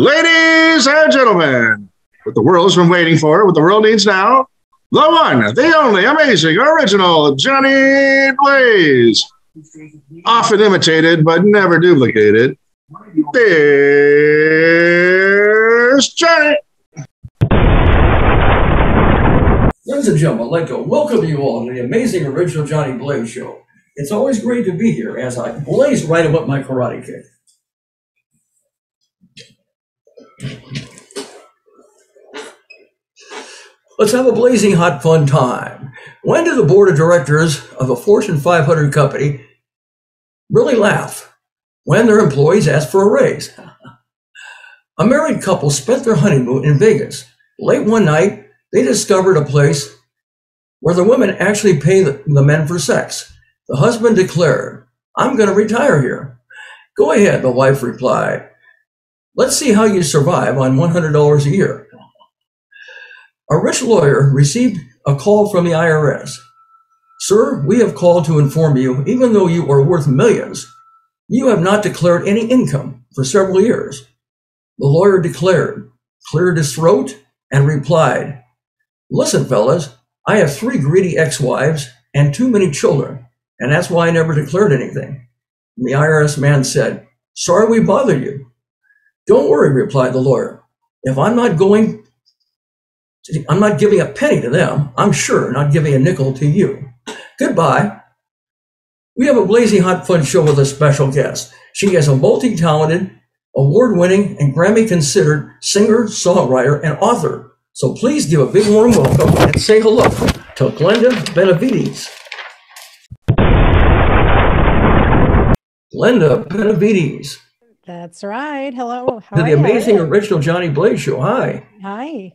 Ladies and gentlemen, what the world has been waiting for, what the world needs now, the one, the only, amazing, original Johnny Blaze. Often imitated, but never duplicated. There's Johnny. Ladies and gentlemen, I'd like to welcome you all to the amazing original Johnny Blaze show. It's always great to be here as I blaze right up my karate kick. Let's have a blazing hot fun time. When do the board of directors of a Fortune 500 company really laugh? When their employees ask for a raise. A married couple spent their honeymoon in Vegas. Late one night, they discovered a place where the women actually pay the men for sex. The husband declared, "I'm going to retire here." "Go ahead," the wife replied. "Let's see how you survive on $100 a year." A rich lawyer received a call from the IRS. "Sir, we have called to inform you, even though you are worth millions, you have not declared any income for several years." The lawyer cleared his throat, and replied, "Listen, fellas, I have 3 greedy ex-wives and too many children, and that's why I never declared anything." And the IRS man said, "Sorry we bothered you." "Don't worry," replied the lawyer. "If I'm not giving a penny to them, I'm sure not giving a nickel to you. Goodbye." We have a blazing hot fun show with a special guest. She is a multi-talented, award-winning, and Grammy-considered singer, songwriter, and author. So please give a big warm welcome and say hello to Glenda Benavides. Glenda Benavides. That's right. Hello. How To are the you? amazing original Johnny Blaze show. Hi. Hi.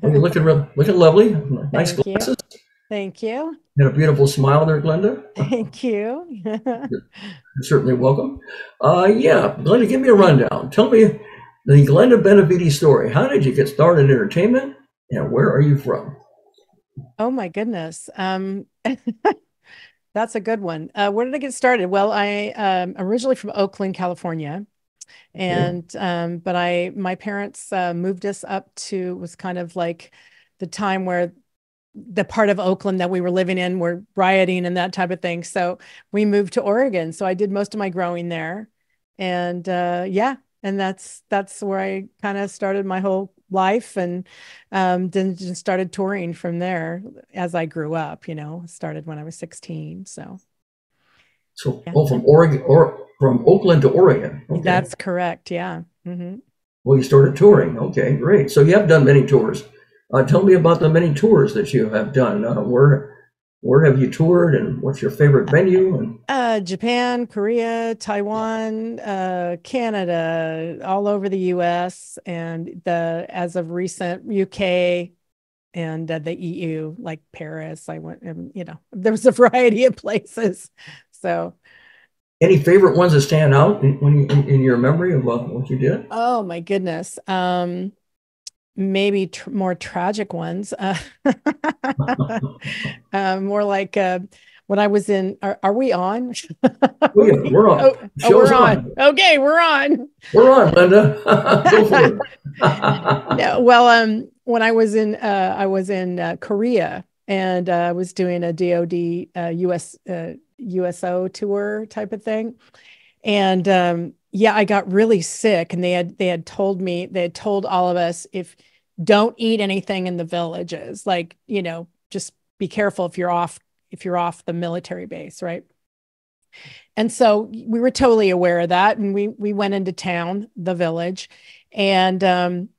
You're looking lovely. Nice Thank you. glasses. Thank you. You had a beautiful smile there, Glenda. Thank you. You're certainly welcome. Yeah, Glenda, give me a rundown. Tell me the Glenda Benavides story. How did you get started in entertainment, and where are you from? Oh my goodness. That's a good one. Where did I get started? Well, I originally from Oakland, California. And but my parents moved us up to, was kind of like the time where the part of Oakland that we were living in were rioting and that type of thing. So we moved to Oregon. So I did most of my growing there. And yeah, and that's where I kind of started my whole life, and then just started touring from there as I grew up, started when I was 16. So yeah. From Oregon, or from Oakland to Oregon. Okay. That's correct. Yeah. Mm-hmm. Well, you started touring. Okay, great. So you have done many tours. Tell me about the many tours that you have done. Where have you toured, and what's your favorite venue? Japan, Korea, Taiwan, Canada, all over the U.S. and as of recent UK and the EU, like Paris. I went, and there was a variety of places. So. Any favorite ones that stand out in your memory of what you did? Oh my goodness. Maybe more tragic ones. More like when I was in. Are we on? We're on. We're on. Okay, we're on. We're on, Linda. Go for it. No, well, when I was in Korea, and I was doing a DoD USO tour type of thing. And yeah, I got really sick, and they had told all of us, if don't eat anything in the villages, like, just be careful if you're off the military base, right? And so we were totally aware of that, and we went into town, the village, and on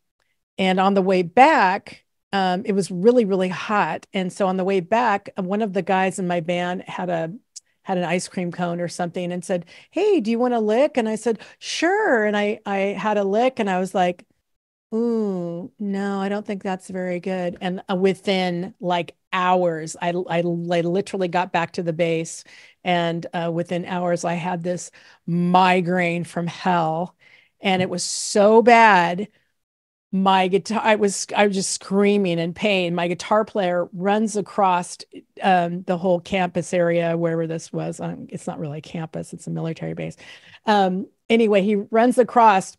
the way back, it was really, really hot. And so on the way back, one of the guys in my band had an ice cream cone or something and said, "Hey, do you want a lick?" And I said, "Sure." And I had a lick, and I was like, "Ooh, no, I don't think that's very good." And within like hours, I literally got back to the base, and within hours, I had this migraine from hell, and it was so bad. My guitar, I was just screaming in pain. My guitar player runs across the whole campus area, wherever this was. It's not really a campus, it's a military base. Anyway, he runs across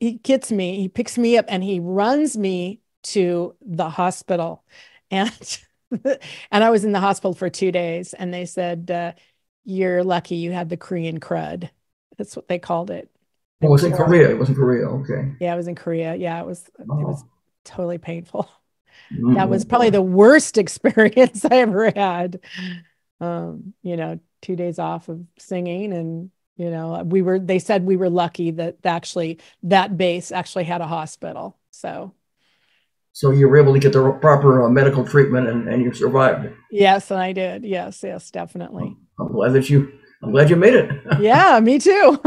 he gets me, he picks me up and he runs me to the hospital. And and I was in the hospital for 2 days, and they said, you're lucky you had the Korean crud. That's what they called it. It was in Korea. It was in Korea. Okay. Yeah, I was in Korea. Yeah, it was Oh. totally painful. Mhm. That was probably the worst experience I ever had. 2 days off of singing, and they said we were lucky that actually that base actually had a hospital. So you were able to get the proper medical treatment, and you survived. Yes, and I did. Yes, definitely. I'm glad you made it. Yeah, me too.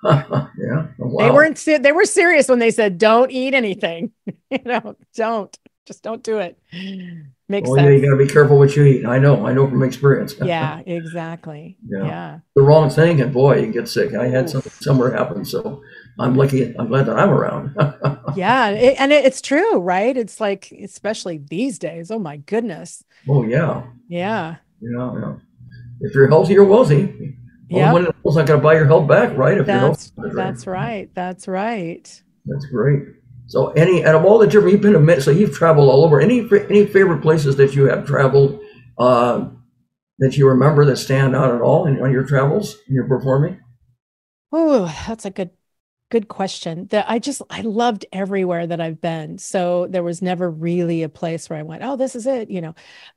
Yeah. Wow. They were serious when they said, don't eat anything. Don't do it. Makes sense. Yeah, you got to be careful what you eat. I know from experience. Yeah, exactly. Yeah. The wrong thing, and boy, you get sick. I had somewhere happen, so I'm lucky. I'm glad that I'm around. Yeah, it's true, right? It's like, especially these days. Oh my goodness. Oh yeah. Yeah. Yeah. If you're healthy, you're wealthy. Yeah. Well, it's not going to buy your health back, right? If That's right. That's right. That's great. So, out of all the different, you've been so you've traveled all over. Any favorite places that you have traveled that you remember that stand out at all on your travels, in your performing? Oh, that's a good question. I loved everywhere that I've been. So there was never really a place where I went, oh, this is it.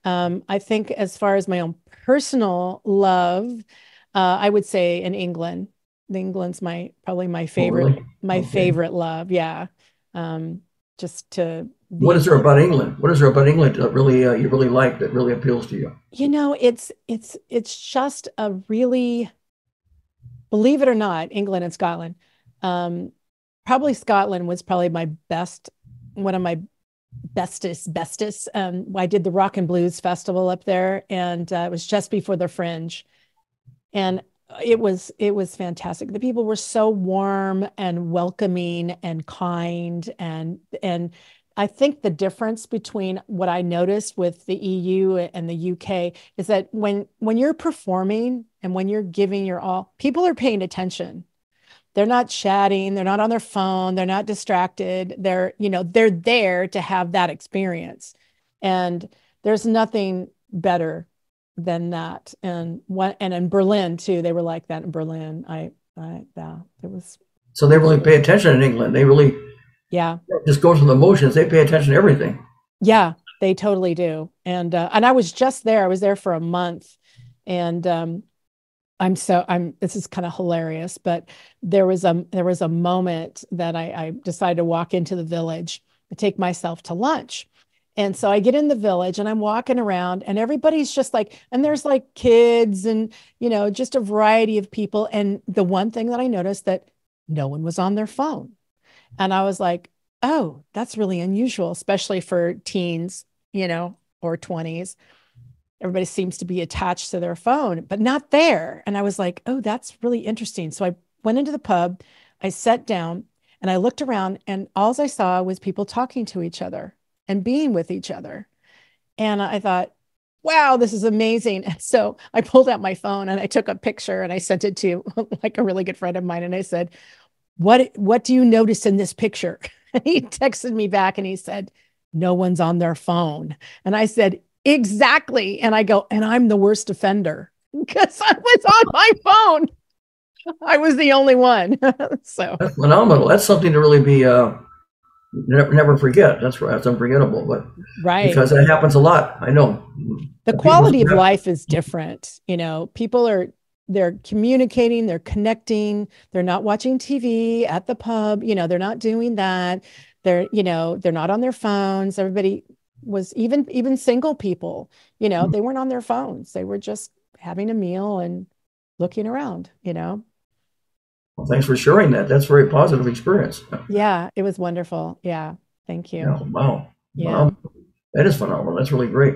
I think as far as my own personal love, I would say in England. England's probably my favorite, really? Favorite love. Yeah. Just to. What is there about England? What is there about England that really you really like, that really appeals to you? It's just a really, believe it or not, England and Scotland. Probably Scotland was probably one of my bestest. I did the Rock and Blues Festival up there, and it was just before the Fringe, and it was fantastic. The people were so warm and welcoming and kind, and I think the difference between what I noticed with the EU and the UK is that when you're performing and when you're giving your all, people are paying attention. They're not chatting. They're not on their phone. They're not distracted. They're there to have that experience. And there's nothing better than that. And in Berlin too, they were like that in Berlin. It was. So they really pay attention in England. They really, just go through the motions. They pay attention to everything. Yeah, they totally do. And I was just there. I was there for a month, and this is kind of hilarious, but there was a moment that I decided to walk into the village and take myself to lunch. And so I get in the village and I'm walking around, and everybody's just like, and there's like kids and, just a variety of people. And the one thing that I noticed, that no one was on their phone. And I was like, oh, that's really unusual, especially for teens, or 20s. Everybody seems to be attached to their phone, but not there. And I was like, oh, that's really interesting. So I went into the pub, I sat down, and I looked around, and all I saw was people talking to each other and being with each other. And I thought, wow, this is amazing. And so I pulled out my phone and I took a picture and I sent it to like a really good friend of mine. And I said, what do you notice in this picture? And he texted me back and he said, no one's on their phone. And I said, exactly. And I go, and I'm the worst offender because I was on my phone. I was the only one. So that's phenomenal. That's something to really be never forget. That's right. That's unforgettable. But right, because that happens a lot. I know. The quality of life is different. People they're communicating, they're connecting, they're not watching TV at the pub. They're not doing that. They're not on their phones. Everybody was, even single people, they weren't on their phones. They were just having a meal and looking around, Well, thanks for sharing that. That's a very positive experience. Yeah, it was wonderful. Yeah. Thank you. Yeah, wow. Yeah. Wow. That is phenomenal. That's really great.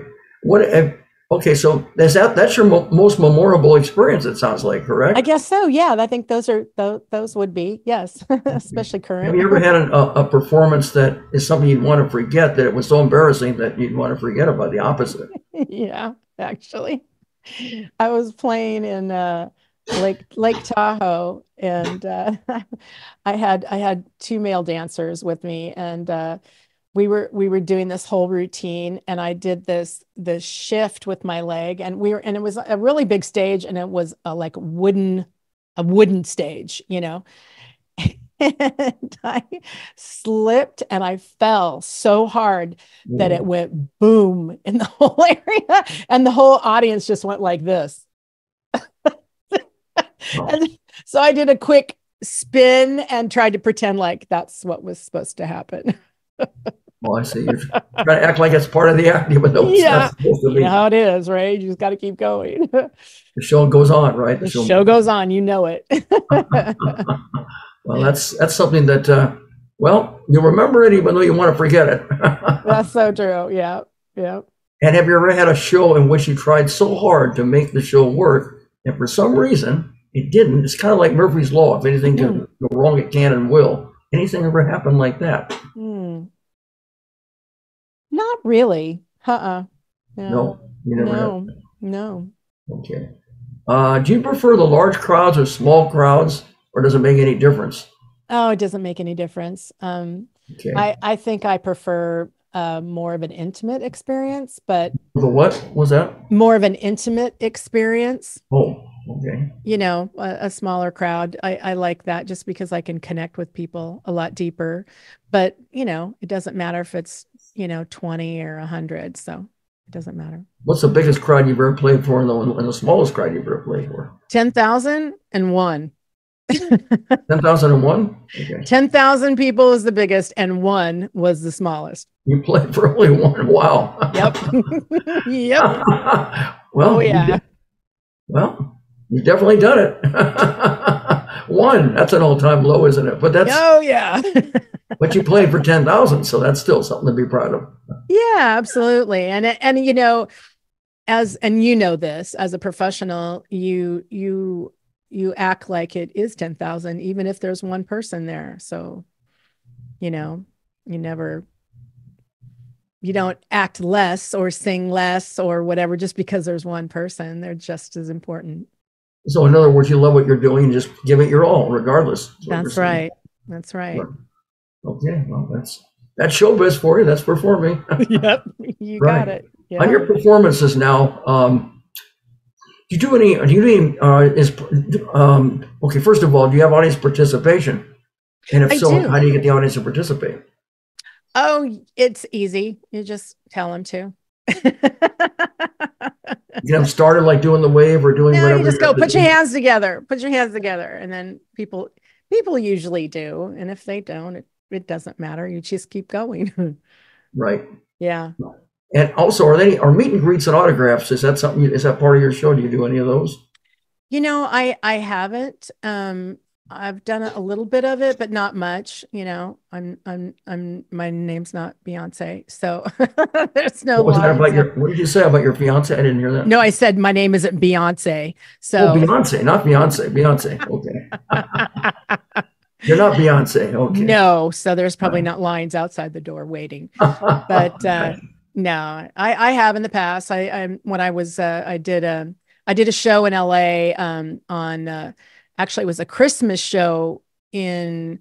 Okay, so that's your most memorable experience, it sounds like, correct? I guess so. Yeah, I think those would be, yes, especially current. Have you ever had a performance that is something you'd want to forget, that it was so embarrassing that you'd want to forget about, the opposite? Yeah, actually. I was playing in Lake Tahoe, and I had two male dancers with me, and we were doing this whole routine, and I did this shift with my leg, and it was a really big stage, and it was like a wooden stage, and I slipped and I fell so hard that it went boom in the whole area, and the whole audience just went like this. And so I did a quick spin and tried to pretend like that's what was supposed to happen. Well, I see. You're trying to act like it's part of the act, even though it's not supposed to You be. know how it is, right? You just got to keep going. The show goes on, right? The show goes on, you know it. Well, that's something that, well, you remember it even though you want to forget it. That's so true. Yeah. Yeah. And have you ever had a show in which you tried so hard to make the show work, and for some reason it didn't? It's kind of like Murphy's Law. If anything can go wrong, it can and will. Anything ever happen like that? Not really. No, you never have. No. Okay. Do you prefer the large crowds or small crowds, or does it make any difference? Oh, it doesn't make any difference. Okay. I think I prefer more of an intimate experience, but The what was that? more of an intimate experience. Oh, okay. A smaller crowd. I like that just because I can connect with people a lot deeper. But, it doesn't matter if it's, 20 or 100. So it doesn't matter. What's the biggest crowd you've ever played for, and the smallest crowd you've ever played for? 10,001. 10,001? Okay. 10,000 people is the biggest, and one was the smallest. You played for only one. Wow. Yep. Yep. Well, Oh, yeah. You've definitely done it. One, that's an all-time low, isn't it? But Oh, yeah. but you played for 10,000, so that's still something to be proud of. Yeah, absolutely. And this as a professional, you act like it is 10,000, even if there's one person there. So, you don't act less or sing less or whatever just because there's one person. They're just as important. So in other words, you love what you're doing and just give it your all, regardless. That's right. That's right. Sure. Okay, well, that's showbiz for you. That's performing. Yep, you Right. got it. Yeah. On your performances now, okay, first of all, do you have audience participation? And if I so, do. how do you get the audience to participate? Oh, it's easy. You just tell them to. You get them started like doing the wave or doing No, whatever. you just you go, have to put your do. hands together. Put your hands together. And then people usually do. And if they don't, it doesn't matter. You just keep going. Right. Yeah. And also, are meet and greets and autographs? Is that something? Is that part of your show? Do you do any of those? I haven't. I've done a little bit of it, but not much. My name's not Beyonce, so there's no What was that lines. about what did you say about your fiance? I didn't hear that. No, I said my name isn't Beyonce. Oh, So Beyonce, not Beyonce. Beyonce. Okay. You're not Beyonce. Okay. no, so there's probably not lines outside the door waiting. But no, I have in the past. When I was I did a show in LA on actually it was a Christmas show on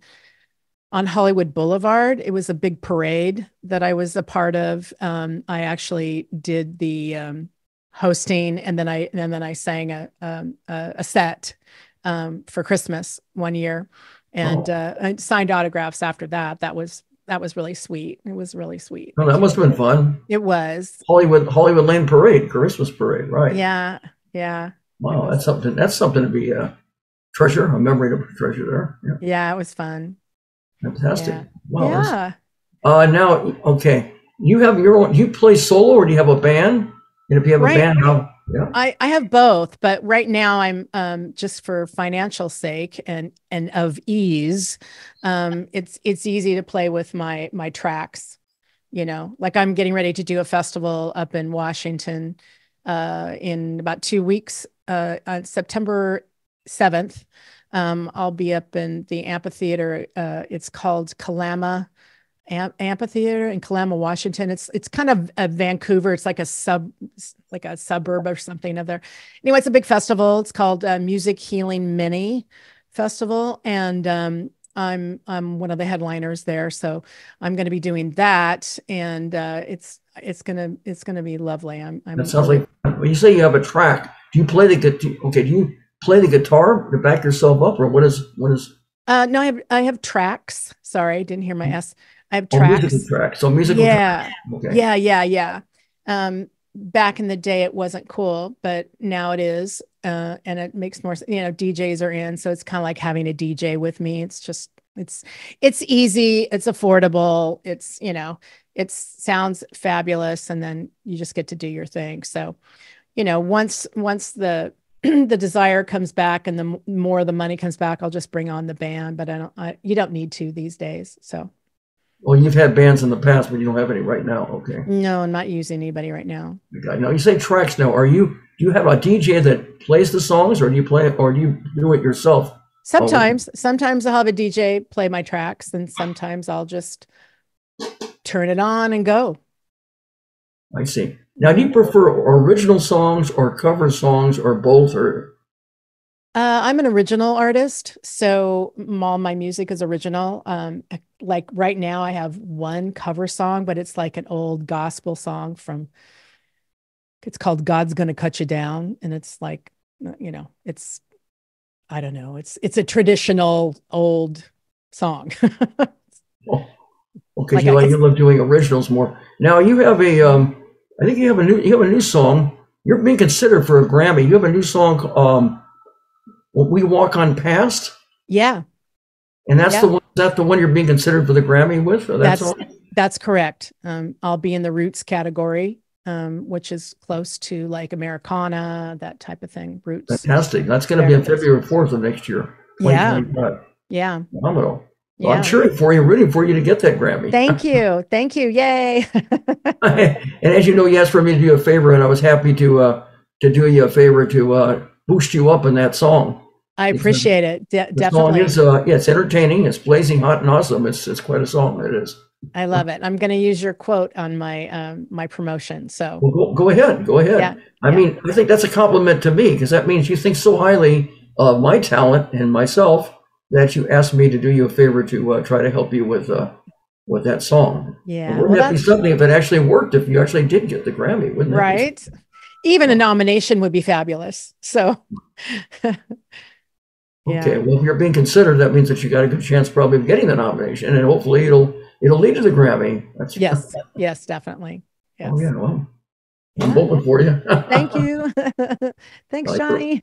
Hollywood Boulevard. It was a big parade that I was a part of. I actually did the hosting, and then I sang a set for Christmas one year, and I signed autographs after that. That was really sweet. It was really sweet. Well, that must have been fun. It was. Hollywood Lane Parade, Christmas parade, right? Yeah. Yeah. Wow, that's something. That's something to be a treasure, a memory to treasure there. Yeah, Yeah. It was fun. fantastic. Yeah. Wow. Yeah. Now, okay, you have your own. Do you play solo or do you have a band? And if you have Right. a band, how? Yeah. I have both, but right now I'm just for financial sake and of ease. It's easy to play with my tracks, like I'm getting ready to do a festival up in Washington in about 2 weeks, on September 7th. I'll be up in the amphitheater. It's called Kalama, Amphitheater in Kalama, Washington. It's kind of Vancouver. It's like a suburb or something of there. Anyway, it's a big festival. It's called Music Healing Mini Festival, and I'm one of the headliners there. So I'm going to be doing that, and it's gonna be lovely. That sounds like when you say you have a track. Do you play the guitar? Okay, do you play the guitar to back yourself up, or what is? No, I have tracks. Sorry, didn't hear my S. I have tracks. Musical tracks. So musical yeah. tracks. Okay. Yeah. Back in the day, it wasn't cool, but now it is. And it makes more, DJs are in. So it's kind of like having a DJ with me. It's just, it's easy. It's affordable. It sounds fabulous. And then you just get to do your thing. So, once the, the desire comes back and the more the money comes back, I'll just bring on the band, but you don't need to these days. So. Well, you've had bands in the past, but you don't have any right now. Okay. No, I'm not using anybody right now. Okay. Now you say tracks. Now, do you have a DJ that plays the songs, or do you play it, or do you do it yourself? Sometimes I'll have a DJ play my tracks, and sometimes I'll just turn it on and go. I see. Now, do you prefer original songs or cover songs or both? Or I'm an original artist, so all my music is original. Like right now, I have one cover song, but it's like an old gospel song it's called "God's Gonna Cut You Down," and it's like, it's, I don't know, it's a traditional old song. Okay, you love doing originals more. Now you have I think you have a new song. You're being considered for a Grammy. You have a new song, "We Walk on Past." Yeah. And that's the one you're being considered for the Grammy with? Or that's correct. I'll be in the roots category, which is close to like Americana, that type of thing. Roots. Fantastic. That's going to be on February 4th of next year. Yeah. Phenomenal. Well, Yeah. I'm cheering for you, rooting for you to get that Grammy. Thank you. Yay. And as you know, you asked for me to do a favor, and I was happy to do you a favor to boost you up in that song. I appreciate it. Definitely. The song is, it's entertaining. It's blazing hot and awesome. It's quite a song. It is. I love it. I'm going to use your quote on my my promotion. So go ahead. Yeah. I mean, I think that's a compliment to me, because that means you think so highly of my talent and myself that you asked me to do you a favor to try to help you with that song. Yeah. Wouldn't that be something if it actually worked, if you actually did get the Grammy? Wouldn't that right? Even a nomination would be fabulous. So. Okay, well, if you're being considered, that means that you got a good chance probably of getting the nomination, and hopefully it'll lead to the Grammy. Yes, definitely. Yes. Oh yeah, well, I'm hoping for you. Thank you. Thanks, Johnny.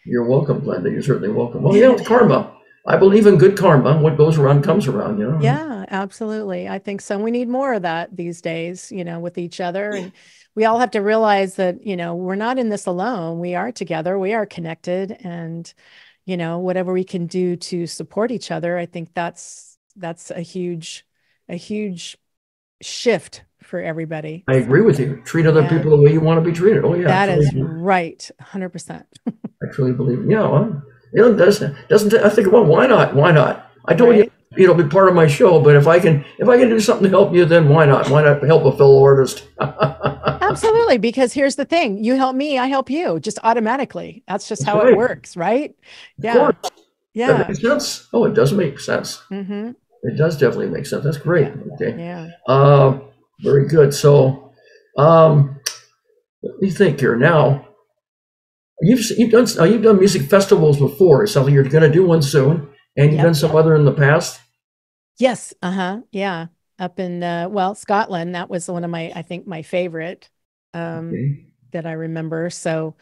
You're welcome, Glenda. You're certainly welcome. Well, it's karma. I believe in good karma. What goes around comes around. Yeah, absolutely. I think so. We need more of that these days. With each other, and we all have to realize that we're not in this alone. We are together. We are connected, and whatever we can do to support each other, I think that's a huge shift for everybody. I agree with you. Treat other people the way you want to be treated. Oh yeah, that is right, 100%. I truly believe. Yeah, well, doesn't. I think, well, why not? Why not? I told you, be part of my show. But if I can do something to help you, then why not? Why not help a fellow artist? Absolutely, because here's the thing: you help me, I help you, just automatically. That's just how it works, right? Yeah, That makes sense. Oh, it does make sense. Mm-hmm. It does definitely make sense. That's great. Yeah. Okay. Yeah. Very good. So, let me think here. Now, you've done music festivals before. It's something you're going to do one soon, and you've done some other in the past. Yes. Yeah. Up in Scotland. That was one of my favorite that I remember. So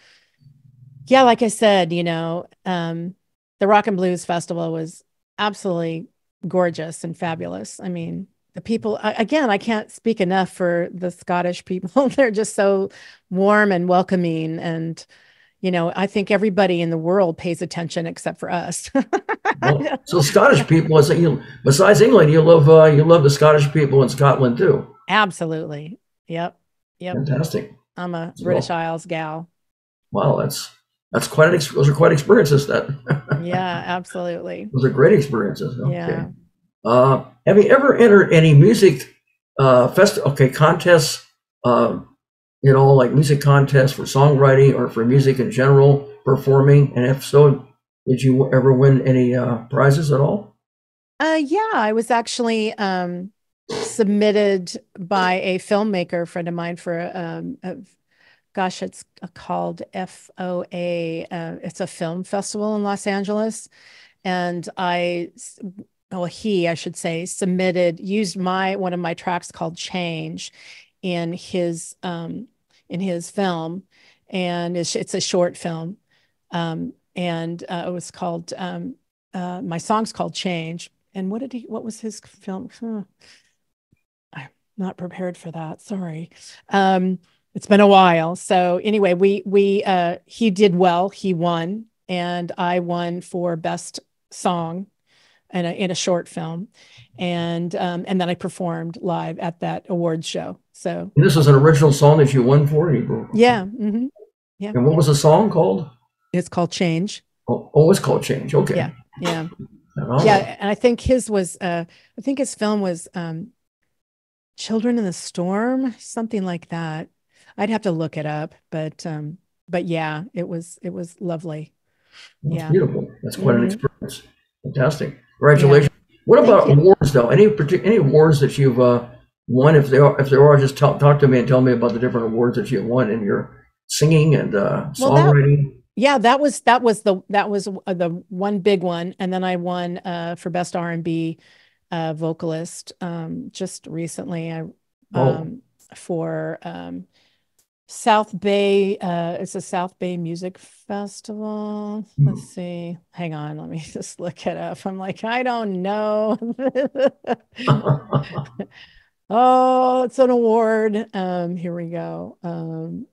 yeah, like I said, the Rock and Blues Festival was absolutely gorgeous and fabulous. I mean, the people, again, I can't speak enough for the Scottish people. They're just so warm and welcoming. And, I think everybody in the world pays attention except for us. Well, so Scottish people, besides England, you love the Scottish people in Scotland too. Absolutely. Yep. Fantastic. I'm a British Isles gal. Wow, that's those are quite experiences. That. Yeah, absolutely. Those are great experiences. Okay. Yeah. Have you ever entered any music contests? Like music contests for songwriting or for music in general, performing? And if so, did you ever win any prizes at all? Yeah, I was actually submitted by a filmmaker friend of mine for it's called FOA. It's a film festival in Los Angeles, and I should say, used one of my tracks called "Change" in his film, and it's a short film, and it was called my song's called "Change." And what was his film? I'm not prepared for that. Sorry. It's been a while. So anyway, he did well. He won, and I won for best song in a short film. And then I performed live at that awards show. So this was an original song that you won for? Yeah. Mm-hmm. Yeah. And what was the song called? It's called Change. Oh, it's called Change. Okay. Yeah. Yeah. Yeah. And I think his film was Children in the Storm, something like that. I'd have to look it up, but yeah, it was lovely. That's beautiful. That's quite an experience. Fantastic. Congratulations. Yeah. What about awards though? Any awards that you've won? If there are, just talk to me and tell me about the different awards that you've won in your singing and songwriting. That was the one big one, and then I won for best R&B vocalist just recently. For South Bay. It's a South Bay Music Festival. Let's see. Hang on, let me just look it up. I'm like, I don't know. Oh, it's an award. Here we go.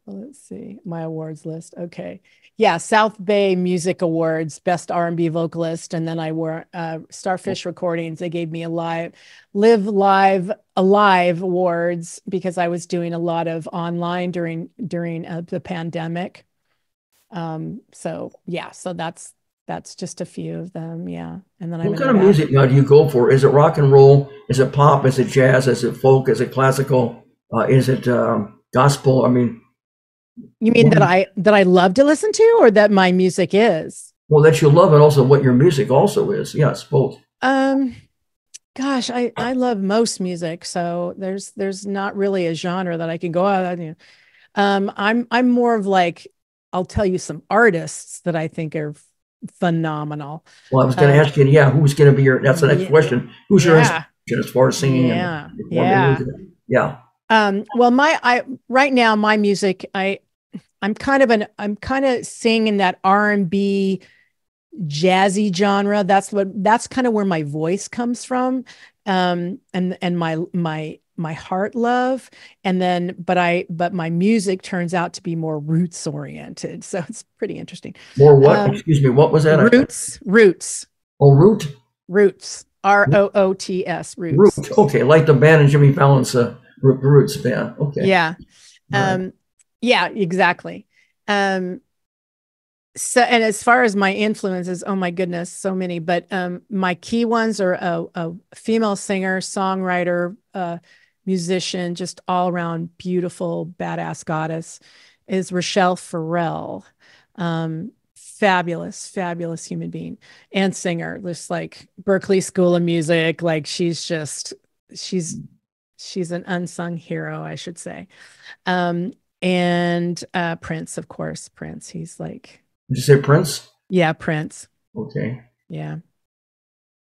Let's see my awards list. Okay. Yeah, South Bay Music Awards, Best R&B Vocalist, and then I wore Starfish Recordings. They gave me Live Alive awards because I was doing a lot of online during the pandemic. So that's just a few of them. Yeah. And then what kind of music now do you go for? Is it rock and roll? Is it pop? Is it jazz? Is it folk? Is it classical? Is it gospel? I mean, you mean that I love to listen to, or that my music is? Well, that you love, and also what your music also is. Yes, both. Gosh, I love most music, so there's not really a genre that I can go out. I'm more of like, I'll tell you some artists that I think are phenomenal. Well, I was going to ask you, who's going to be that's the next question. Who's your inspiration as far as singing? Yeah. Well, right now my music, I'm kind of singing that R&B jazzy genre. That's kind of where my voice comes from. And my heart love. And then, but my music turns out to be more roots oriented. So it's pretty interesting. More what? Excuse me. What was that? Roots. Oh, Roots. Roots. ROOTS. Roots. Okay. Like the band in Jimmy Fallon's Roots band. Okay. Yeah. Yeah, exactly. So, and as far as my influences, oh my goodness, so many, but my key ones are a female singer, songwriter, musician, just all around beautiful, badass goddess, is Rachelle Ferrell. Fabulous human being and singer, just like Berklee School of Music. Like she's an unsung hero, I should say. And Prince, of course. Prince, he's like... Did you say Prince? Yeah, Prince. Okay. Yeah.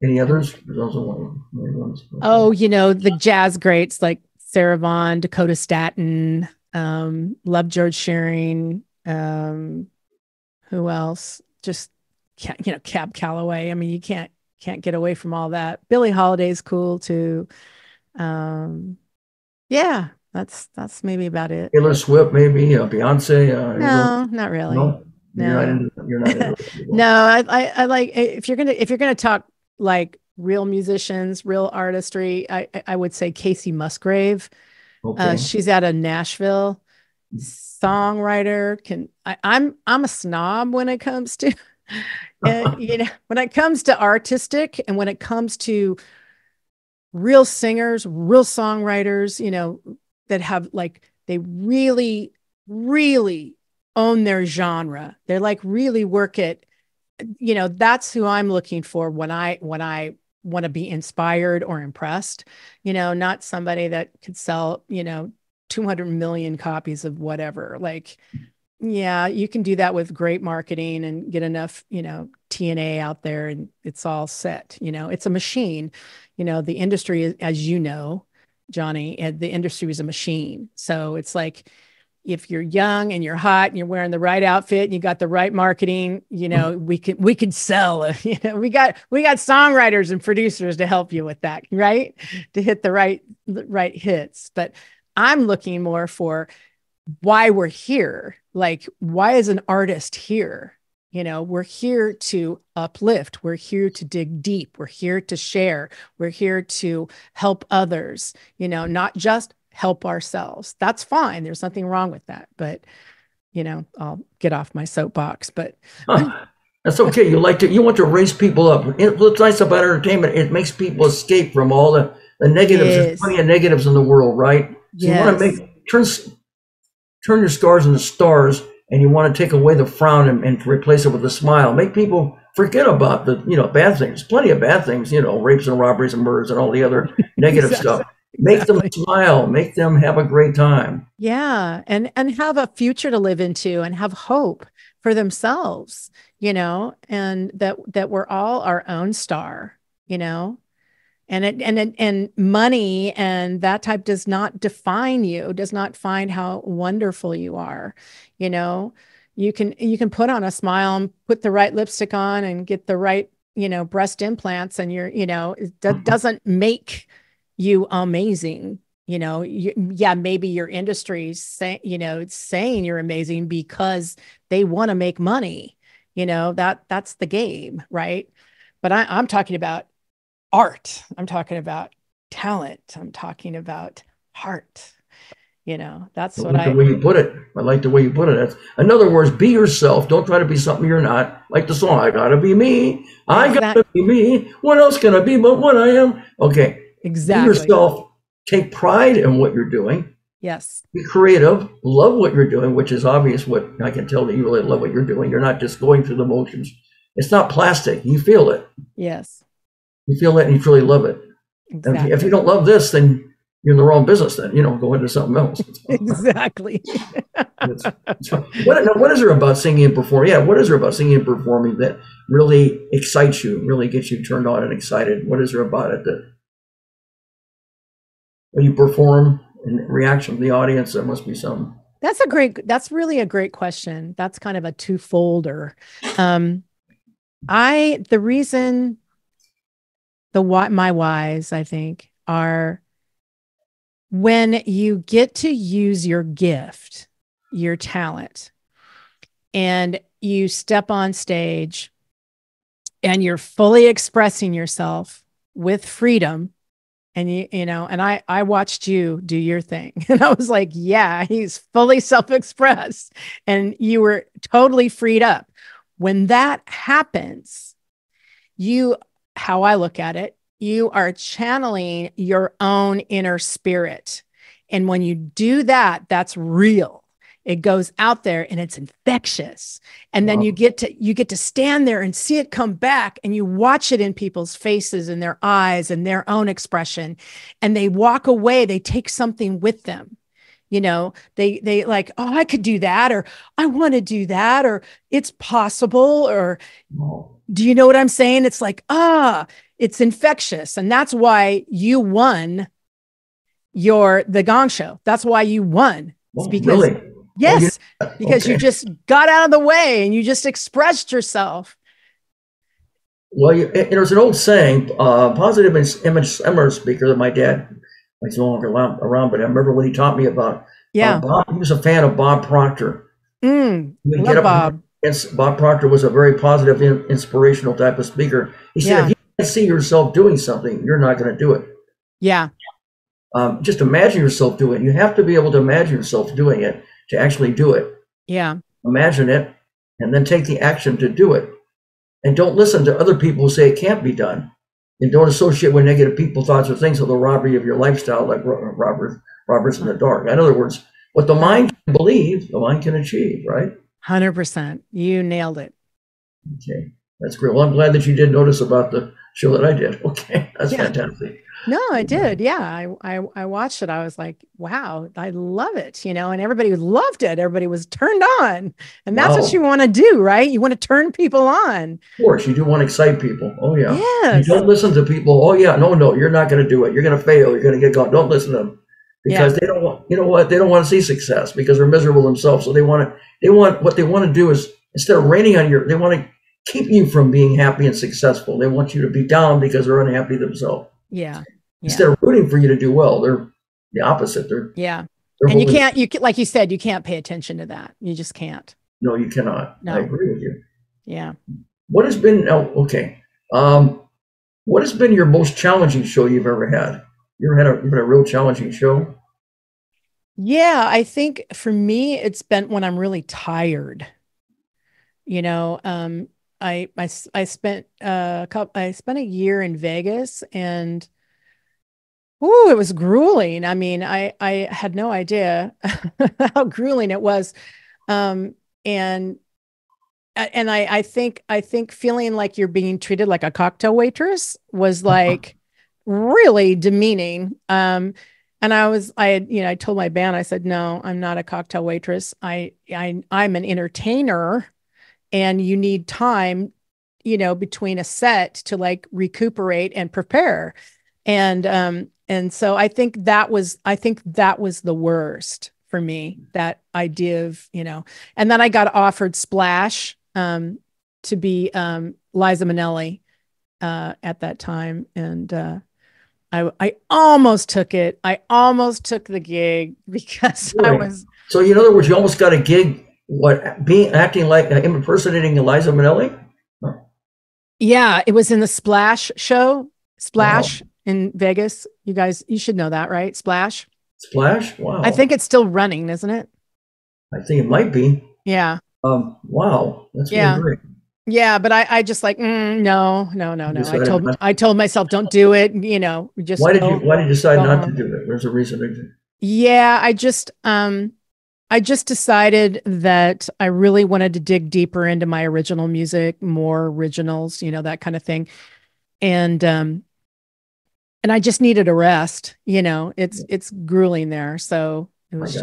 Any others? There's also one. Okay. Oh, the jazz greats like Sarah Vaughan, Dakota Staton, love George Shearing. Who else? Just Cab Calloway. I mean, you can't get away from all that. Billie Holiday's cool too. Yeah, that's maybe about it. Taylor Swift, maybe Beyonce. No, not really. No. You're not into No, I like, if you're gonna talk like real musicians, real artistry, I would say Casey Musgrave. Okay. She's out of Nashville, songwriter. I'm a snob when it comes to when it comes to artistic, and when it comes to real singers, real songwriters, that have like, they really, really own their genre. They're like really work it. That's who I'm looking for when I want to be inspired or impressed, not somebody that could sell, 200 million copies of whatever. Like, yeah, you can do that with great marketing and get enough, TNA out there and it's all set. It's a machine. The industry, as you know, Johnny, the industry is a machine. So it's like, if you're young and you're hot and you're wearing the right outfit and you got the right marketing, we could sell. We got songwriters and producers to help you with that, right? To hit the right hits. But I'm looking more for why we're here. Like, why is an artist here? We're here to uplift. We're here to dig deep. We're here to share. We're here to help others, not just help ourselves. That's fine. There's nothing wrong with that. But, I'll get off my soapbox, but that's okay. You want to raise people up. What's nice about entertainment, it makes people escape from all the negatives. Yes. There's plenty of negatives in the world, right? So yes. You want to turn your scars into stars, and you want to take away the frown and to replace it with a smile. Make people forget about the, bad things. Plenty of bad things, rapes and robberies and murders and all the other negative stuff. Make them smile, make them have a great time. Yeah. And have a future to live into and have hope for themselves, and that we're all our own star, and money and that type does not define you, does not find how wonderful you are. You can put on a smile and put the right lipstick on and get the right, breast implants, and it doesn't make you amazing. Maybe your industry's saying you're amazing because they want to make money. That's the game, right? But I'm talking about art. I'm talking about talent. I'm talking about heart. That's what the way you put it. I like the way you put it. In other words, be yourself. Don't try to be something you're not. Like the song, I gotta be me. I gotta be me. What else can I be but what I am? Okay. Exactly. Be yourself. Take pride in what you're doing. Yes. Be creative. Love what you're doing, which is obvious. What I can tell that you really love what you're doing. You're not just going through the motions. It's not plastic. You feel it. Yes. You feel it and you truly love it. Exactly. If you don't love this, then you're in the wrong business. Then go into something else. Exactly. What is there about singing and performing? Yeah, what is there about singing and performing that really excites you, really gets you turned on and excited? What is there about it that when you perform and reaction from the audience, there must be some? That's really a great question. That's kind of a two-folder. My whys, I think, are when you get to use your gift, your talent, and you step on stage and you're fully expressing yourself with freedom. And and I watched you do your thing and I was like, yeah, he's fully self-expressed and you were totally freed up. When that happens, how I look at it, you are channeling your own inner spirit. And when you do that, that's real. It goes out there and it's infectious. And then you get to stand there and see it come back, and you watch it in people's faces and their eyes and their own expression. And they walk away, they take something with them. They like, oh, I could do that, or I want to do that, or it's possible, or do you know what I'm saying? It's like, it's infectious. And that's why you won the Gong Show. That's why you won. It's because, really? Yes, because you just got out of the way and you just expressed yourself. Well, there's an old saying, positive image speaker that my dad, he's no longer around, but I remember when he taught me about. Yeah. Bob, he was a fan of Bob Proctor. Love Bob. Bob Proctor was a very positive, inspirational type of speaker. He said, if you can't see yourself doing something, you're not going to do it. Yeah. Just imagine yourself doing it. You have to be able to imagine yourself doing it to actually do it. Yeah. Imagine it and then take the action to do it. And don't listen to other people who say it can't be done. And don't associate with negative people, thoughts, or things with the robbery of your lifestyle, like Robert's in the dark. In other words, what the mind can believe, the mind can achieve, right? 100%. You nailed it. Okay, that's great. Well, I'm glad that you did notice about the show that I did. Okay, that's fantastic. No, I did. Yeah, I watched it. I was like, wow, I love it, and everybody loved it. Everybody was turned on. And that's what you want to do, right? You want to turn people on. Of course, you do want to excite people. Oh, yeah. Yes. You don't listen to people. Oh, yeah. No, you're not going to do it. You're going to fail. You're going to get caught. Don't listen to them because they don't want, they don't want to see success because they're miserable themselves. So what they want to do is instead of raining on they want to keep you from being happy and successful. They want you to be down because they're unhappy themselves. Yeah. Instead of rooting for you to do well, they're the opposite. They're and you like you said, you can't pay attention to that. You just can't. No, you cannot. No. I agree with you. Yeah. What has been what has been your most challenging show you've ever had? You ever had a real challenging show? Yeah, I think for me, it's been when I'm really tired. I spent a year in Vegas and it was grueling. I mean, I had no idea how grueling it was. And I think feeling like you're being treated like a cocktail waitress was like really demeaning. And I told my band, I said, no, I'm not a cocktail waitress. I'm an entertainer, and you need time, between a set to like recuperate and prepare. And so I think that was the worst for me, that idea of, and then I got offered Splash, to be, Liza Minnelli, at that time. And, I almost took it. I almost took the gig because I was. So in other words, you almost got a gig, acting like impersonating Liza Minnelli? Oh. Yeah, it was in the Splash show, in Vegas. You guys, you should know that, right? Splash. Wow. I think it's still running, isn't it? I think it might be. Yeah. Wow. That's really great. Yeah, but I just like, no. I told myself, don't do it. Just why did you decide not to do it? There's a reason. Yeah, I just decided that I really wanted to dig deeper into my original music, more originals, that kind of thing. And I just needed a rest, it's grueling there. So it was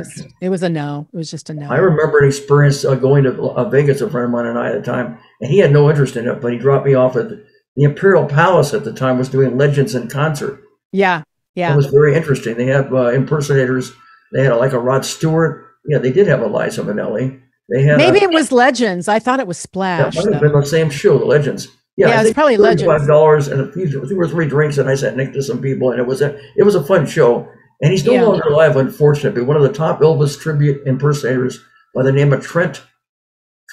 a no. It was just a no. I remember an experience going to Vegas, a friend of mine and I at the time, and he had no interest in it, but he dropped me off at the Imperial Palace at the time, was doing Legends in concert. Yeah. It was very interesting. They have impersonators. They had like a Rod Stewart. Yeah, they did have a Liza Minnelli. They had it was Legends. I thought it was Splash. That might have been the same show, the Legends. Yeah, it's probably Legends. $5 and a few 2 or 3 drinks, and I sat next to some people, and it was a fun show. And he's no longer alive, unfortunately. One of the top Elvis tribute impersonators by the name of Trent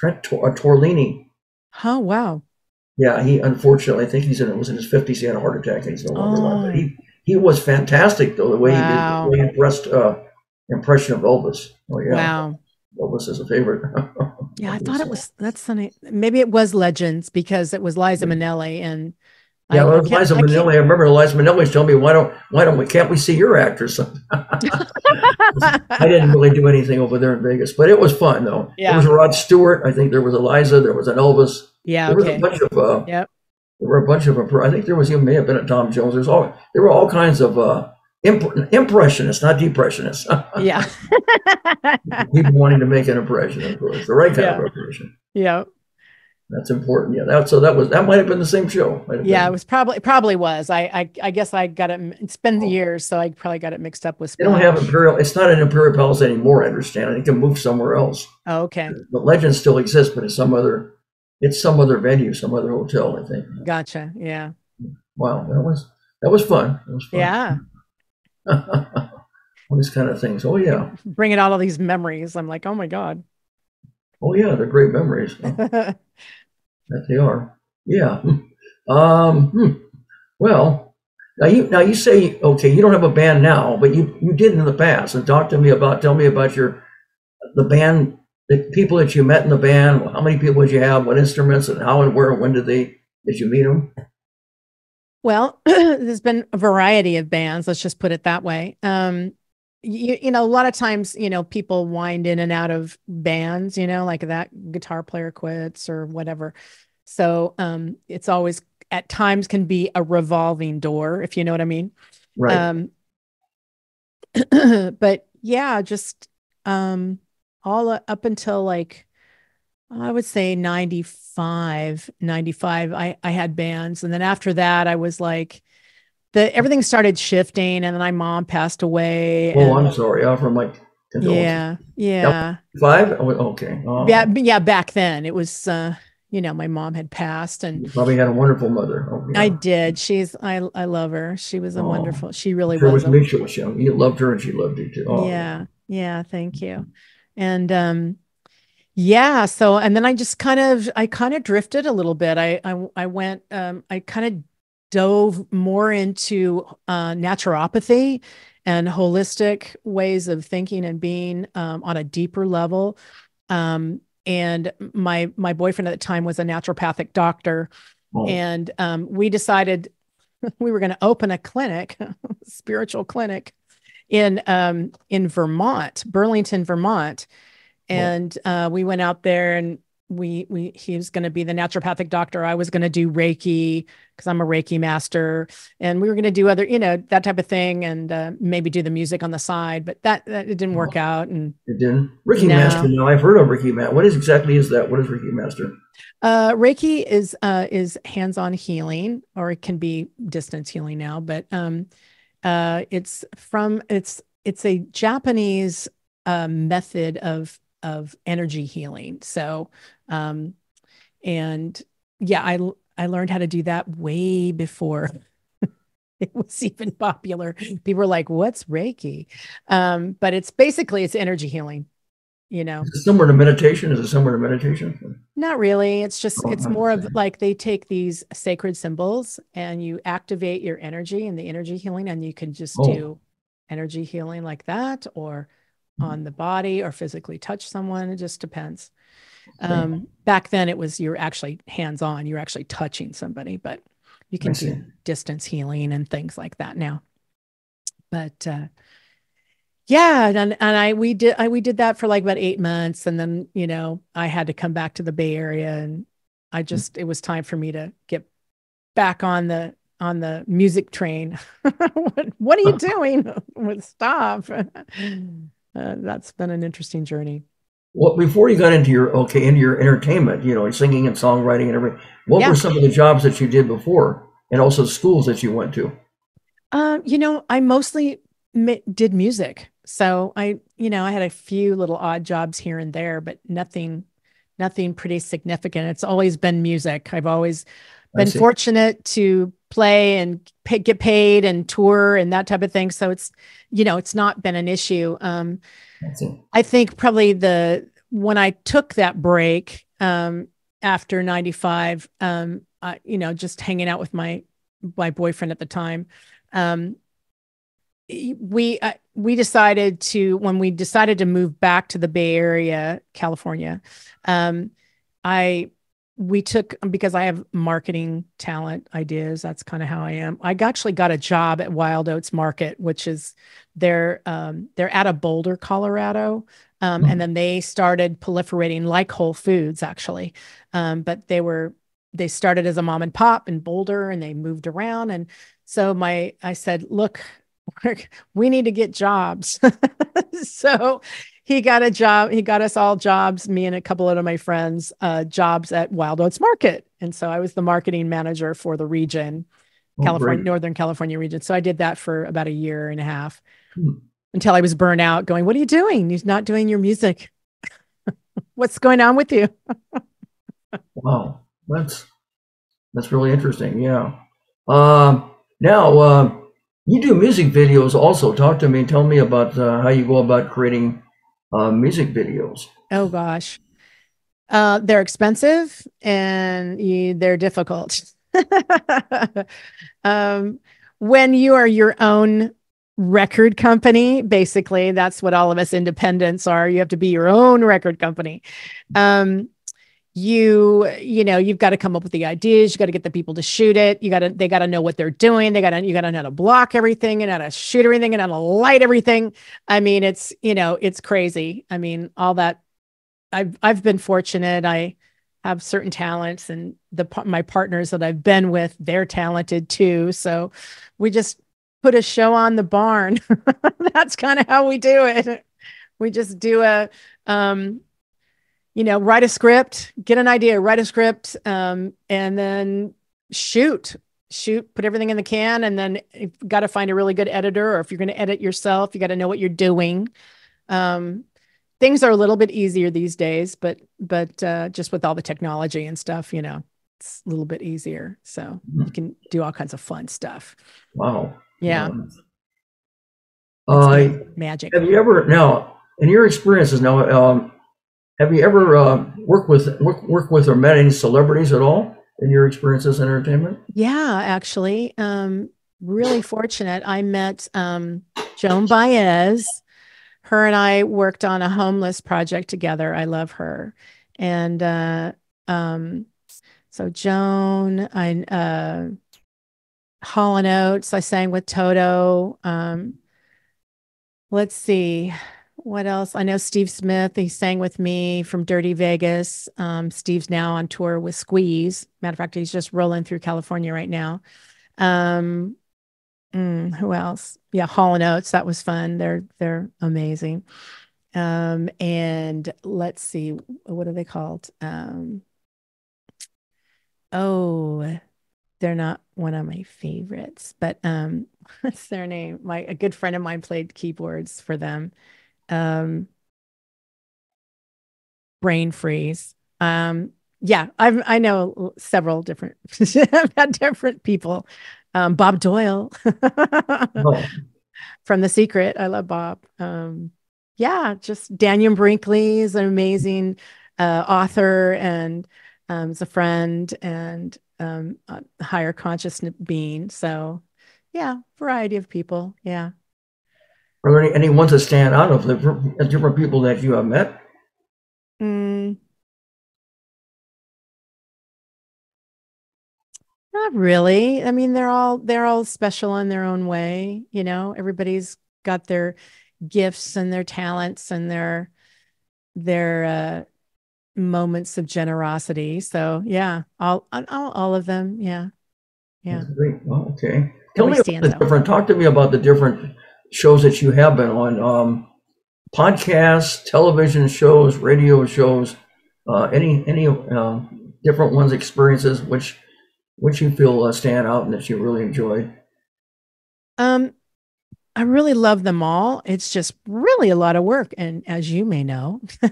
Torlini. Oh, wow. Yeah, he unfortunately, I think was in his 50s. He had a heart attack, and he's no longer alive. But he was fantastic, though, the way he did, the way he impressed impression of Elvis. Oh yeah. Wow. Elvis is a favorite. Yeah, I thought it was. That's funny. Maybe it was Legends because it was Liza Minnelli and. Yeah, Liza Minnelli. I remember Liza Minnelli telling me, can't we see your actors? I didn't really do anything over there in Vegas, but it was fun though. Yeah. There was a Rod Stewart. I think there was a Liza. There was an Elvis. Yeah. There was a bunch of. Yep. There were a bunch of. I think there may have been a Tom Jones. There were all kinds of impressionists, not depressionists. Yeah. People wanting to make an impression, of course, the right kind of impression. Yeah. That's important. Yeah. That might have been the same show. Yeah, it was probably was. I guess I got it. It's been the years, so I probably got it mixed up with. They don't have Imperial. It's not an Imperial Palace anymore. I understand. I think it moved somewhere else. Oh, okay. The Legend still exists, but it's some other venue, some other hotel, I think. Gotcha. Yeah. Wow, that was fun. It was fun. Yeah. All these kind of things. Oh yeah. Bringing out all these memories. I'm like, oh my God. Oh yeah, they're great memories. That they are. Yeah. Well, now you say, okay, you don't have a band now, but you did in the past. And tell me about the band, the people that you met in the band. How many people did you have? What instruments and how and where and when did you meet them? Well, there's been a variety of bands. Let's just put it that way. You know, a lot of times, you know, people wind in and out of bands, you know, like that guitar player quits or whatever. So it's always at times can be a revolving door, if you know what I mean. Right. Um, but yeah, just all up until like I would say 95, I had bands. And then after that, I was like, everything started shifting. And then my mom passed away. Oh, And I'm sorry. I offer my condolences. yeah, Yep. yeah. 5? Oh, okay. Yeah, Oh, yeah, back then it was, you know, my mom had passed and you probably had a wonderful mother. Oh, I yeah. did. I love her. She was a Oh, wonderful, she really I'm sure was with a, me, she was young. You loved her and she loved you too. Oh, yeah. yeah, yeah, thank you. And, yeah, so, and then I kind of drifted a little bit. I went, I kind of dove more into, naturopathy and holistic ways of thinking and being, on a deeper level. And my boyfriend at the time was a naturopathic doctor, Oh, and we decided we were going to open a clinic, spiritual clinic in Vermont, Burlington, Vermont, oh, and we went out there and he was going to be the naturopathic doctor. I was going to do Reiki because I'm a Reiki master, and we were going to do other, you know, that type of thing, and maybe do the music on the side. But that it didn't work oh. out. And It didn't. Ricky Master. no, Now I've heard of Ricky Master. What is exactly is that? What is Ricky Master? Reiki is hands-on healing, or it can be distance healing now. But it's a Japanese method of energy healing. So, um, and yeah, I learned how to do that way before it was even popular. People were like, "What's Reiki?" But it's basically it's energy healing. You know, Is it similar to meditation? Is it similar to meditation? not really. It's just Oh, it's I'm more just of saying. like they take these sacred symbols and you activate your energy and the energy healing, and you can just Oh, do energy healing like that, or on the body, or physically touch someone. It just depends. okay. Back then it was you're actually hands-on, you're actually touching somebody, but you I can see. do distance healing and things like that now. But yeah, and we did that for like about 8 months, and then you know I had to come back to the Bay Area, and it was time for me to get back on the music train. What are you doing with stop? That's been an interesting journey. Well, before you got into your entertainment, singing and songwriting and everything, what were Yeah. some of the jobs that you did before, and also schools that you went to? You know, I mostly did music. So I had a few little odd jobs here and there, but nothing pretty significant. It's always been music. I've always I been see. fortunate to play and get paid and tour and that type of thing. So it's not been an issue. I see. I think probably when I took that break, after 95, just hanging out with my boyfriend at the time, um, we decided when we decided to move back to the Bay Area, California, um, I we took because I have marketing talent ideas. That's kind of how I am. I actually got a job at Wild Oats Market, which is they're out of Boulder, Colorado. And Hmm. then they started proliferating like Whole Foods actually. But they started as a mom and pop in Boulder and they moved around. And so I said, look, we need to get jobs. So he got a job. He got us all jobs, me and a couple of my friends, jobs at Wild Oats Market. And so I was the marketing manager for the region, Oh, great. Northern California region. So I did that for about a year and a half Hmm. until I was burned out going, what are you doing? You're not doing your music. What's going on with you? Wow, that's really interesting. Yeah. Now, you do music videos also. Talk to me. Tell me about how you go about creating music videos. Oh gosh. They're expensive and they're difficult. um, when you are your own record company, basically, that's what all of us independents are. You have to be your own record company. Um, you've got to come up with the ideas. You got to get the people to shoot it. They got to know what they're doing. You got to know how to block everything and how to shoot everything and how to light everything. I mean, it's crazy. I mean, all that. I've been fortunate. I have certain talents, and my partners that I've been with, they're talented too. So we just put a show on the barn. That's kind of how we do it. We just do write a script, get an idea, write a script, and then shoot, put everything in the can. And then you've got to find a really good editor, or if you're going to edit yourself, you got to know what you're doing. Things are a little bit easier these days, but just with all the technology and stuff, it's a little bit easier. So you can do all kinds of fun stuff. Wow. Yeah. Magic. Have you ever, now, in your experiences now, have you ever worked with or met any celebrities at all in your experiences in entertainment? Yeah, actually, really fortunate. I met Joan Baez. Her and I worked on a homeless project together. I love her. And so Joan, Hall & Oates, I sang with Toto. Let's see. What else? I know Steve Smith. He sang with me from Dirty Vegas. Steve's now on tour with Squeeze. Matter of fact, he's just rolling through California right now. Who else? Yeah, Hall & Oates. That was fun. They're amazing. And let's see, what are they called? They're not one of my favorites, but what's their name? A good friend of mine played keyboards for them. Brain freeze. Yeah, I know several different I've had different people. Bob Doyle from The Secret. I love Bob. Yeah, just Daniel Brinkley is an amazing author and is a friend and a higher consciousness being. So yeah, variety of people. Yeah. Are there any ones that stand out of the different people that you have met? Not really. I mean, they're all special in their own way. Everybody's got their gifts and their talents and their moments of generosity. So yeah, all of them. Yeah. That's great. Oh, okay. Talk to me about the different shows that you have been on, podcasts, television shows, radio shows, any different ones, experiences which you feel stand out and that you really enjoyed? I really love them all. It's just really a lot of work, and as you may know, Yeah.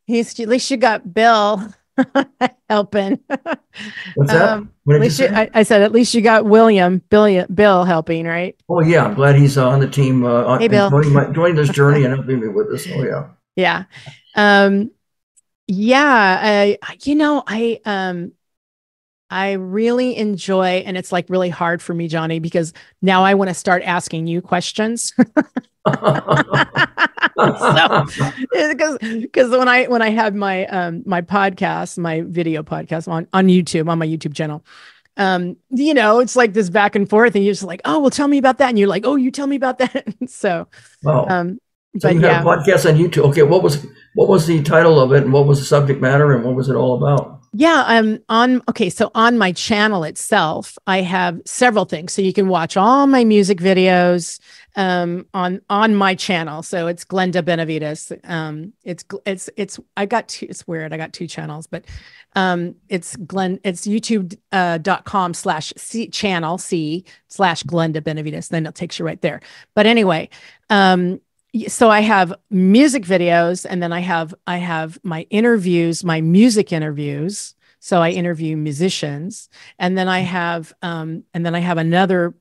at least you got Bill helping. What's that? What did you say? I said, at least you got Bill helping, right? Oh yeah, I'm glad he's on the team. Hey, Bill. Joining this journey and helping me with this. Oh yeah. Yeah. Yeah. I really enjoy, and it's like really hard for me, Johnny, because now I want to start asking you questions. Because when I had my my podcast, my video podcast on YouTube, on my YouTube channel, it's like this back and forth, and you're just like, oh, well, tell me about that, and you're like, oh, you tell me about that. So, wow. So but you have a podcast on YouTube. Okay, what was the title of it, and what was the subject matter, and what was it all about? Yeah, so on my channel itself, I have several things. So you can watch all my music videos on my channel. So it's Glenda Benavides. It's weird. I got two channels, but it's youtube.com/channel/Glenda Benavides. Then it takes you right there. But anyway, so I have music videos, and then I have my interviews, my music interviews. So I interview musicians, and then I have another.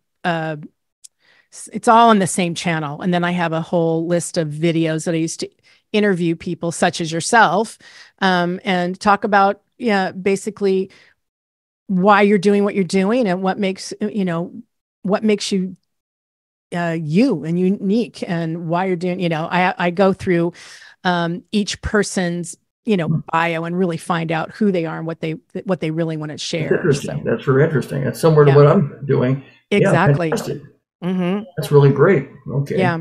It's all on the same channel, and then I have a whole list of videos that I used to interview people such as yourself, and talk about basically why you're doing what you're doing and what makes you you and unique, and why you're doing, I go through each person's, bio and really find out who they are and what they really want to share. That's interesting. So, that's very interesting. That's similar to what I'm doing. Exactly. Yeah, that's really great. Okay. Yeah.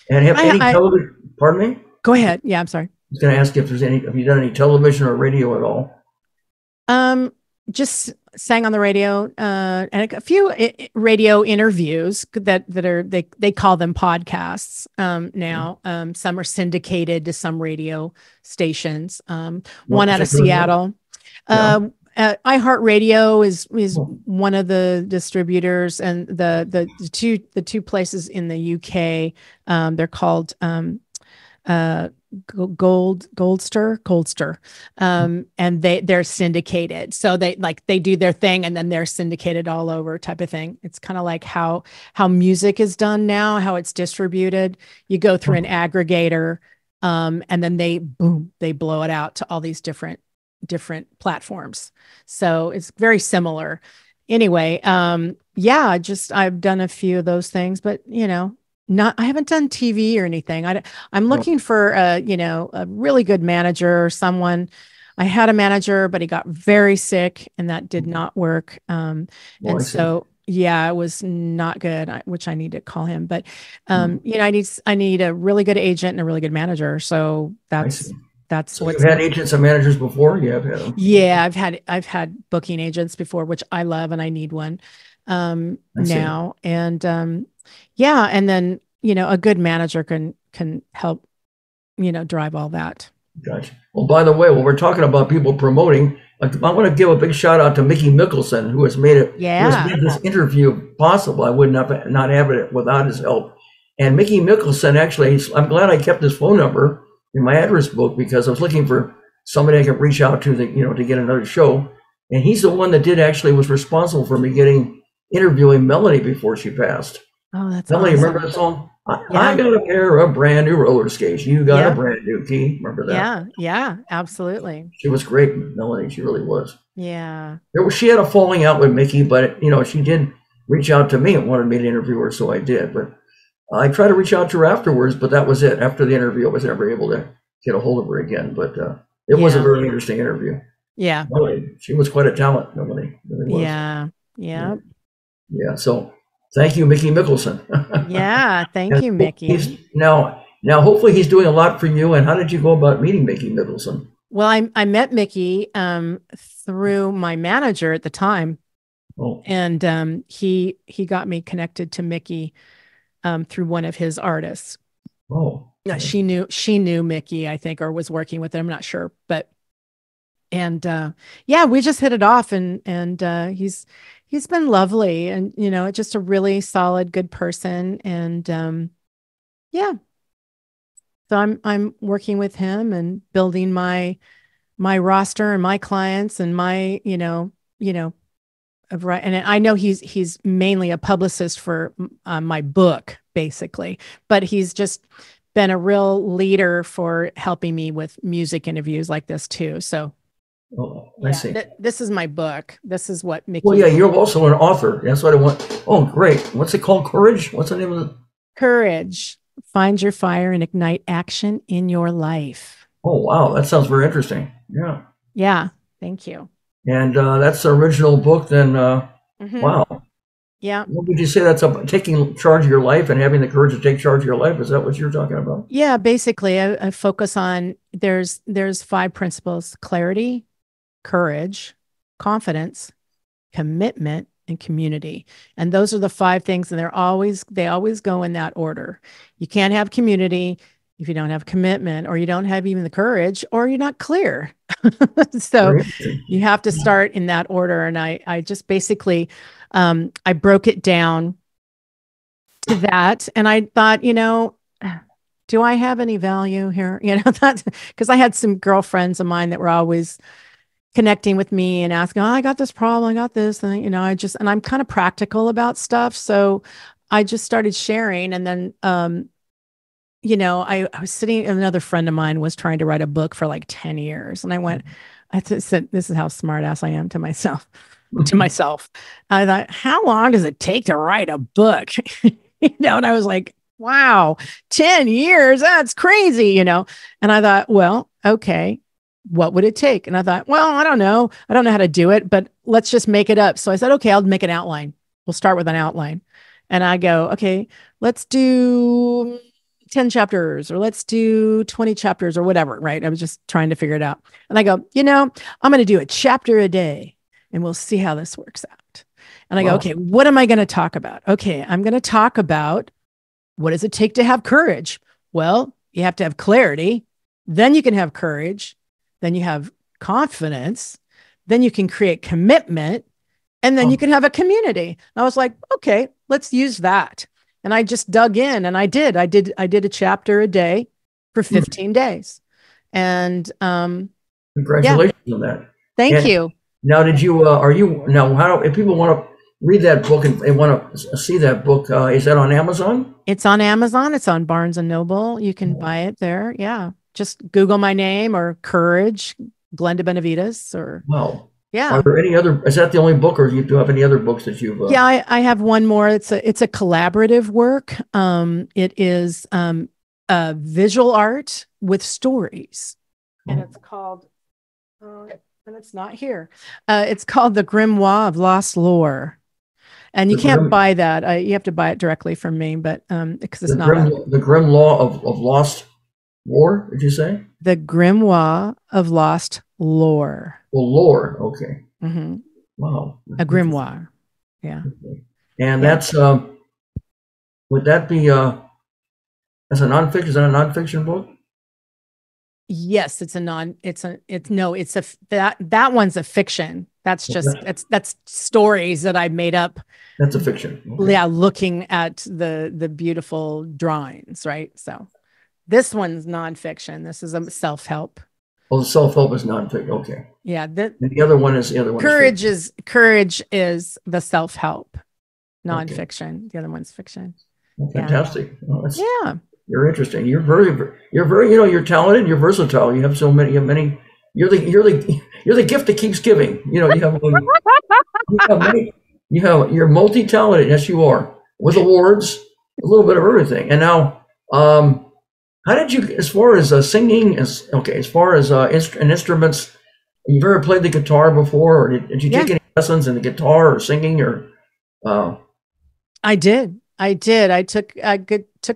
And have any television? Pardon me? Go ahead. Yeah, I'm sorry. I was going to ask you if have you done any television or radio at all? Just sang on the radio, and a few radio interviews that are they call them podcasts now. Some are syndicated to some radio stations. One out of Seattle. iHeartRadio is one of the distributors, and the two places in the UK. They're called Goldster, and they're syndicated, so they do their thing and then they're syndicated all over, type of thing. It's kind of like how music is done now, how it's distributed. You go through an aggregator, and then they blow it out to all these different platforms. So it's very similar. Anyway, I've done a few of those things, but I haven't done TV or anything. I'm looking for a really good manager or someone. I had a manager, but he got very sick and that did not work. It was not good, which I need to call him. But, I need a really good agent and a really good manager. So that's what you've had agents and managers before. You have had them. Yeah, I've had booking agents before, which I love, and I need one now. And, and then, a good manager can help, drive all that. Gotcha. Well, by the way, when we're talking about people promoting, I want to give a big shout out to Mickey Mickelson, who has made this interview possible. I would not have it without his help. And Mickey Mickelson, actually, I'm glad I kept his phone number in my address book, because I was looking for somebody I could reach out to to get another show. And he's the one that was responsible for me interviewing Melanie before she passed. Oh, that's Melanie, awesome. remember that song? I got a pair of brand new roller skates. You got a brand new key. Remember that? Yeah, absolutely. She was great, Melanie. She really was. Yeah. She had a falling out with Mickey, but she did reach out to me and wanted me to interview her, so I did. But I tried to reach out to her afterwards, but that was it. After the interview, I was never able to get a hold of her again. But it was a very interesting interview. Yeah. Melanie, she was quite a talent, Melanie. Really was. Yeah. So thank you, Mickey Mickelson. Yeah, thank you, Mickey. Now, hopefully he's doing a lot for you. And how did you go about meeting Mickey Mickelson? Well, I met Mickey through my manager at the time. Oh. And he got me connected to Mickey through one of his artists. Oh. Yeah, she knew Mickey, I think, or was working with him. I'm not sure, but we just hit it off, and he's been lovely, and just a really solid, good person, and so I'm working with him and building my roster and my clients and my right. And I know he's mainly a publicist for my book, basically, but he's just been a real leader for helping me with music interviews like this too. So. Oh, I see. This is my book. This is what Mickey. Well, yeah, you're also an author. That's what I want. Oh, great. What's it called? Courage? What's the name of it? Courage. Find your fire and ignite action in your life. Oh, wow. That sounds very interesting. Yeah. Yeah. Thank you. And that's the original book then. Wow. Yeah. What would you say that's about? Taking charge of your life and having the courage to take charge of your life? Is that what you're talking about? Yeah. Basically, I focus on, there's 5 principles: clarity, courage, confidence, commitment, and community. And those are the 5 things. And they always go in that order. You can't have community if you don't have commitment, or you don't have even the courage, or you're not clear. So you have to start in that order. And I just basically, I broke it down to that. And I thought, do I have any value here? That, because I had some girlfriends of mine that were always connecting with me and asking, I got this problem, I got this. And, and I'm kind of practical about stuff. So I just started sharing. And then, I was sitting, another friend of mine was trying to write a book for like 10 years. And I said, this is how smart ass I am to myself. I thought, how long does it take to write a book? And I was like, wow, 10 years, that's crazy, you know? And I thought, well, okay, what would it take? And I thought, well, I don't know. I don't know how to do it, but let's just make it up. So I said, okay, I'll make an outline. We'll start with an outline. And I go, okay, let's do 10 chapters or let's do 20 chapters or whatever, right? I was just trying to figure it out. And I go, you know, I'm going to do a chapter a day and we'll see how this works out. And I go, okay, what am I going to talk about? Okay, I'm going to talk about what does it take to have courage? Well, you have to have clarity. Then you can have courage. Then you have confidence. Then you can create commitment. And then you can have a community. And I was like, okay, let's use that. And I just dug in and I did a chapter a day for 15 days. And congratulations on that. Thank you. Now, did you, if people want to read that book and want to see that book, is that on Amazon? It's on Amazon. It's on Barnes and Noble. You can buy it there. Yeah. Just Google my name or Courage, Glenda Benavides or. Wow. Yeah. Are there any other, is that the only book or do you have any other books that you've? Yeah, I have one more. It's a collaborative work. It is a visual art with stories. And it's called, and it's not here. It's called The Grimoire of Lost Lore. And you can't buy that. You have to buy it directly from me, but because it's not. The Grimoire of Lost Lore, did you say? The Grimoire of Lost Lore. Well, lore, okay. Mm-hmm. Wow. A grimoire, yeah. Okay. And that's, would that be, as a nonfiction, is that a nonfiction book? Yes, that one's a fiction. That's just, that's stories that I made up. That's a fiction. Okay. Yeah, looking at the beautiful drawings, right? So this one's nonfiction. This is a self-help. Well, the self-help is nonfiction. Okay. Yeah. And the other one is courage is the self-help nonfiction. Okay. The other one's fiction. Well, fantastic. Yeah. Well, yeah. You're interesting. You're very, you're talented. You're versatile. You have so many. You're the gift that keeps giving. You have you're multi-talented. Yes, you are, with awards, a little bit of everything. And now, how did you, as far as singing, as far as instruments, you've ever played the guitar before, or did you take any lessons in the guitar or singing, or? I did. I took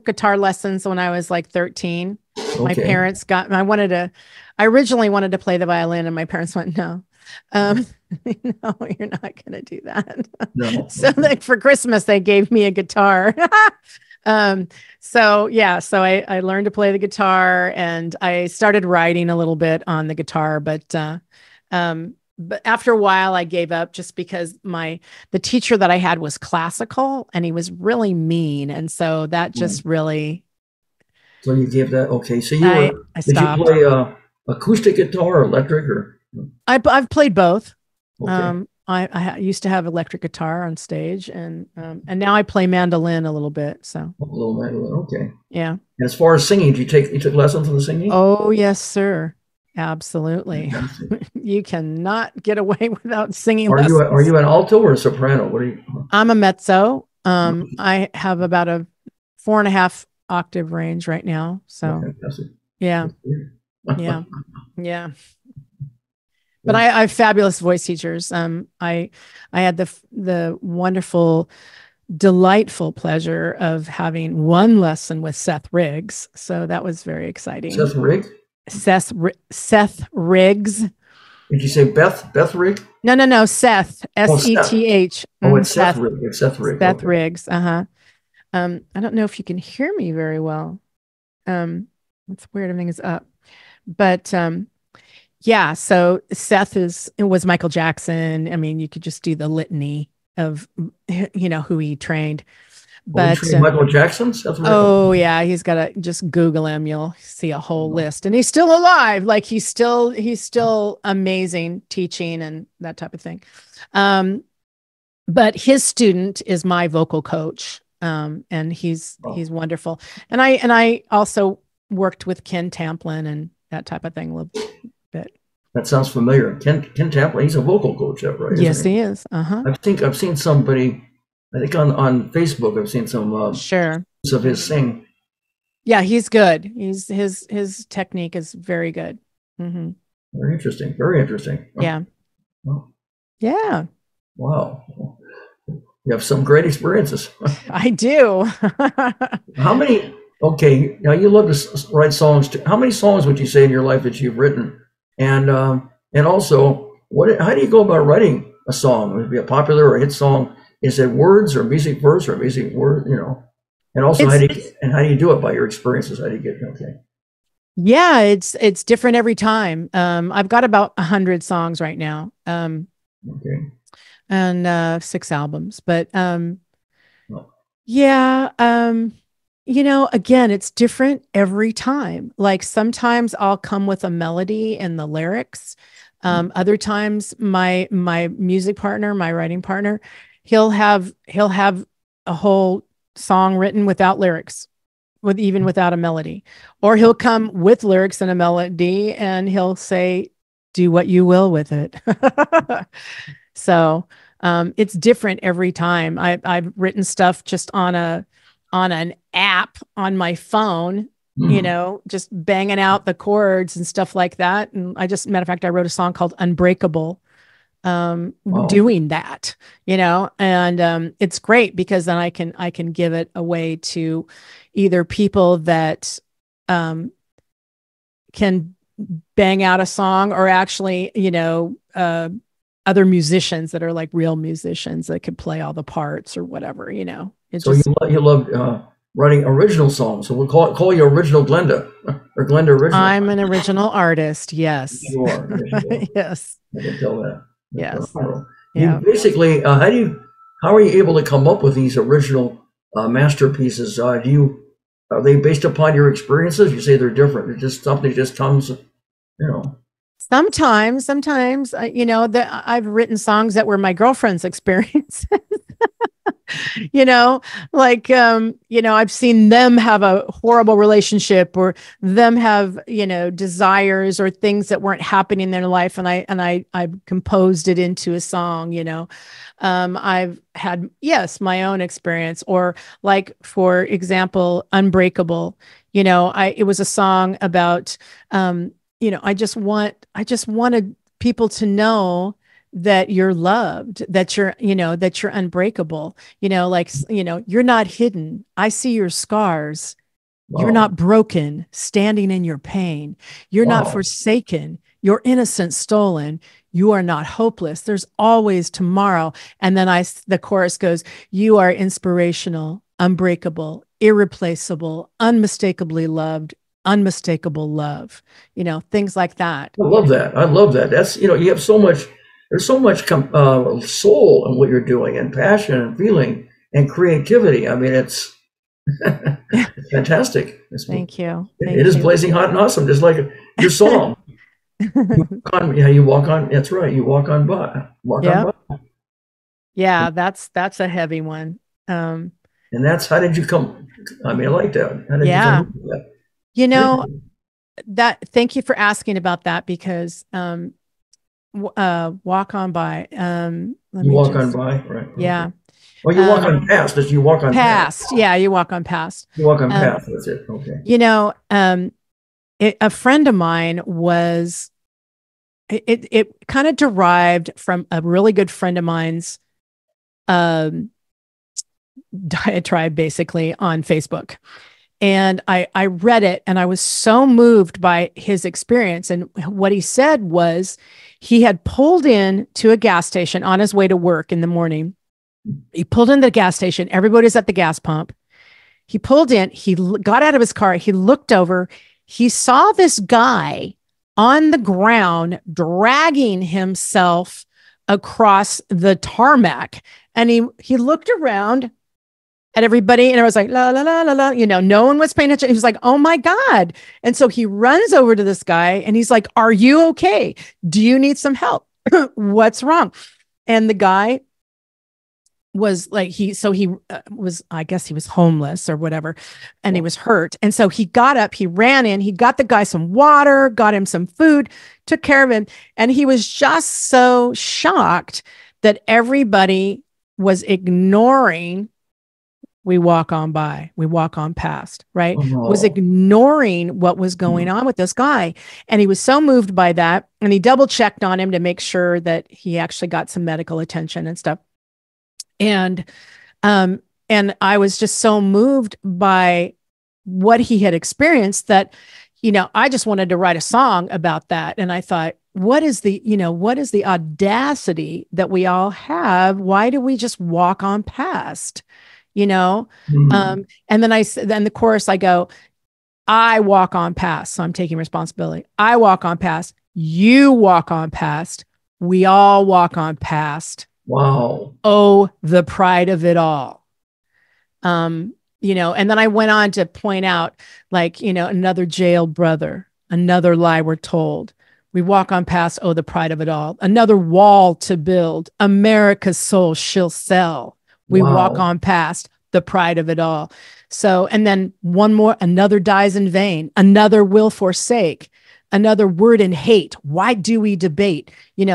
guitar lessons when I was like 13. Okay. My parents I originally wanted to play the violin, and my parents went, no, no, you're not going to do that. No. So like for Christmas, they gave me a guitar. So I learned to play the guitar, and I started writing a little bit on the guitar, but after a while I gave up just because the teacher that I had was classical and he was really mean. And so that just really. So you gave that. Okay. So did you play acoustic guitar or electric or? I've played both. Okay. I used to have electric guitar on stage, and now I play mandolin a little bit. So a little mandolin, okay. Yeah. And as far as singing, you took lessons in the singing? Oh yes, sir. Absolutely. You cannot get away without singing. Are you an alto or a soprano? What are you? I'm a mezzo. I have about a 4.5 octave range right now. So yeah. But I have fabulous voice teachers. I had the wonderful, delightful pleasure of having one lesson with Seth Riggs. So that was very exciting. Seth Riggs? Seth Riggs. Did you say Beth Riggs? No. Seth. S-E-T-H. Oh, it's Seth Riggs. It's Seth Riggs. Seth Riggs. I don't know if you can hear me very well. It's weird. Everything is up. But yeah, so Seth was Michael Jackson. I mean, you could just do the litany of, who he trained. But Michael Jackson? Oh yeah, he's got to just Google him. You'll see a whole list, and he's still alive. Like he's still amazing teaching and that type of thing. But his student is my vocal coach, and he's wonderful. And I also worked with Ken Tamplin and that type of thing a little bit. That sounds familiar. Ken Tamplin, he's a vocal coach, right? Yes, he is. I've seen somebody. I think on Facebook, I've seen some sure of his sing. Yeah, he's good. His technique is very good. Mm-hmm. Very interesting. Very interesting. Yeah. Oh. Yeah. Wow. You have some great experiences. I do. How many? Okay, now you love to write songs. How many songs would you say in your life that you've written? And also, how do you go about writing a song? Would it be a popular or a hit song? Is it words or music verse or music word? You know, and also how do you do it by your experiences? How do you get okay? Yeah, it's different every time. I've got about 100 songs right now. Okay. And 6 albums, but Oh. yeah, you know, again, it's different every time. Like sometimes I'll come with a melody and the lyrics. Other times my music partner, my writing partner, he'll have a whole song written without lyrics, even without a melody, or he'll come with lyrics and a melody and he'll say, do what you will with it. So it's different every time. I've written stuff just on an app on my phone, you know, just banging out the chords and stuff like that. And matter of fact, I wrote a song called Unbreakable, doing that, you know, and it's great because then I can give it away to either people that can bang out a song, or actually, you know, other musicians that are like real musicians that could play all the parts or whatever, you know. You love writing original songs. So we'll call you Original Glenda or Glenda Original. I'm an original artist. Yes. You are. Yes, you are. Yes. I can tell that. Yes. You basically, how are you able to come up with these original masterpieces? Are they based upon your experiences? You say they're different. It's just something that just comes, you know. Sometimes, you know, that I've written songs that were my girlfriend's experiences. You know, like, you know, I've seen them have a horrible relationship, or them have, you know, desires or things that weren't happening in their life. And I composed it into a song, you know. I've had, yes, my own experience, or like, for example, Unbreakable, you know, it was a song about, you know, I just wanted people to know that you're loved, that you're, you know, that you're unbreakable, you know, like, you know, you're not hidden. I see your scars. Wow. You're not broken, standing in your pain. You're not forsaken. Your innocence stolen. You are not hopeless. There's always tomorrow. And then the chorus goes, you are inspirational, unbreakable, irreplaceable, unmistakably loved, unmistakable love, you know, things like that. I love that. I love that. That's, you know, you have so much, there's so much soul in what you're doing, and passion and feeling and creativity. I mean, it's fantastic. Thank you. It is blazing hot and awesome, just like your song. You walk on. That's right. You walk on by. On by. Yeah, that's a heavy one. And that's, how did you come? I mean, I like that. How did you come to that? You know, thank you for asking about that, because walk on by. You walk on by, right? Yeah. Okay. Well, you walk on past. Does you walk on past? Yeah, you walk on past. You walk on past. That's it. Okay. You know, a friend of mine was. It kind of derived from a really good friend of mine's diatribe, basically, on Facebook. And I read it, and I was so moved by his experience. And what he said was, he had pulled in to a gas station on his way to work in the morning. He pulled in the gas station. Everybody's at the gas pump. He pulled in. He got out of his car. He looked over. He saw this guy on the ground dragging himself across the tarmac. And he looked around at everybody, and it was like, la, la, la, la, la, you know, no one was paying attention. He was like, oh my God. And so he runs over to this guy, and he's like, are you okay? Do you need some help? What's wrong? And the guy was like, I guess he was homeless or whatever, and he was hurt. And so he got up, he ran in, he got the guy some water, got him some food, took care of him. And he was just so shocked that everybody was ignoring we walk on by, we walk on past, right? Was Oh. ignoring what was going on with this guy. And he was so moved by that. And he double checked on him to make sure that he actually got some medical attention and stuff. And, and I was just so moved by what he had experienced that, I just wanted to write a song about that. And I thought, what is the audacity that we all have? Why do we just walk on past? And then the chorus, I go, I walk on past. So I'm taking responsibility. I walk on past. You walk on past. We all walk on past. Wow. Oh, the pride of it all. And then I went on to point out, another jailed brother, another lie we're told. We walk on past, oh, the pride of it all. Another wall to build. America's soul she'll sell. We walk on past, the pride of it all. So, and then one more, another dies in vain. Another will forsake. Another word in hate. Why do we debate?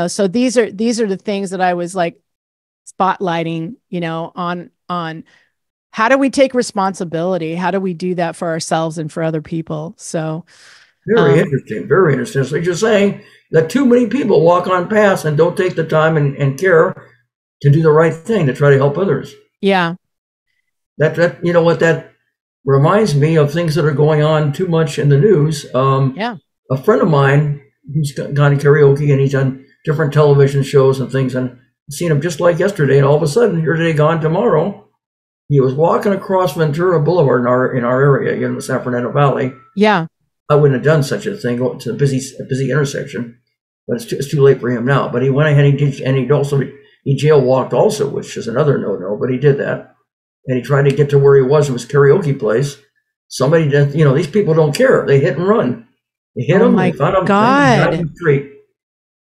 So these are the things that I was spotlighting, on how do we take responsibility? How do we do that for ourselves and for other people? So very interesting. Very interesting. So you're saying that too many people walk on past and don't take the time and care to do the right thing to try to help others. Yeah. That that reminds me of things that are going on too much in the news. A friend of mine, he's gone to karaoke and he's done different television shows and things, and I've seen him just like yesterday, and all of a sudden, here today, gone tomorrow. He was walking across Ventura Boulevard in our area, in the San Fernando Valley. Yeah. I wouldn't have done such a thing. It's a busy intersection, but it's too late for him now. But he went ahead and he jail walked also, which is another no. But he did that, and he tried to get to where he was. It was karaoke place. Somebody did. These people don't care. They hit and run. They hit him. My they found him God. in the street.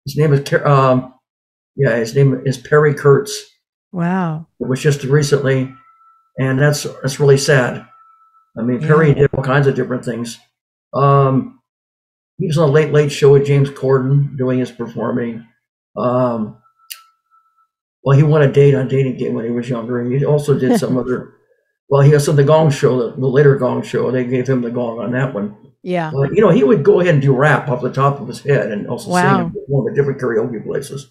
His name is Perry Kurtz. Wow. It was just recently, and that's really sad. I mean, Perry did all kinds of different things. He was on a late show with James Corden doing his performing. Well, he won a date on Dating Game when he was younger. He also did some other. Well, he has the Gong Show, the later Gong Show. They gave him the gong on that one. Yeah. He would go ahead and do rap off the top of his head and also sing in one of the different karaoke places.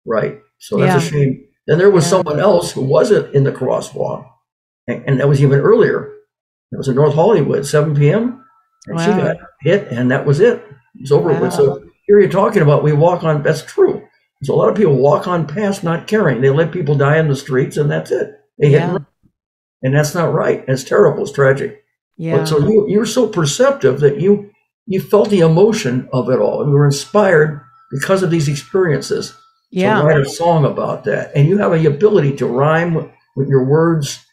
Right. So that's a shame. Then there was someone else who wasn't in the crosswalk, and that was even earlier. It was in North Hollywood, 7 p.m. And she got hit, and that was it. It's over with. So here you're talking about we walk on. That's true. So a lot of people walk on past not caring. They let people die in the streets, and that's it. They hit and run. And that's not right. It's terrible. It's tragic. Yeah. But so you're so perceptive that you felt the emotion of it all. And you were inspired because of these experiences to write a song about that. And you have the ability to rhyme with your words,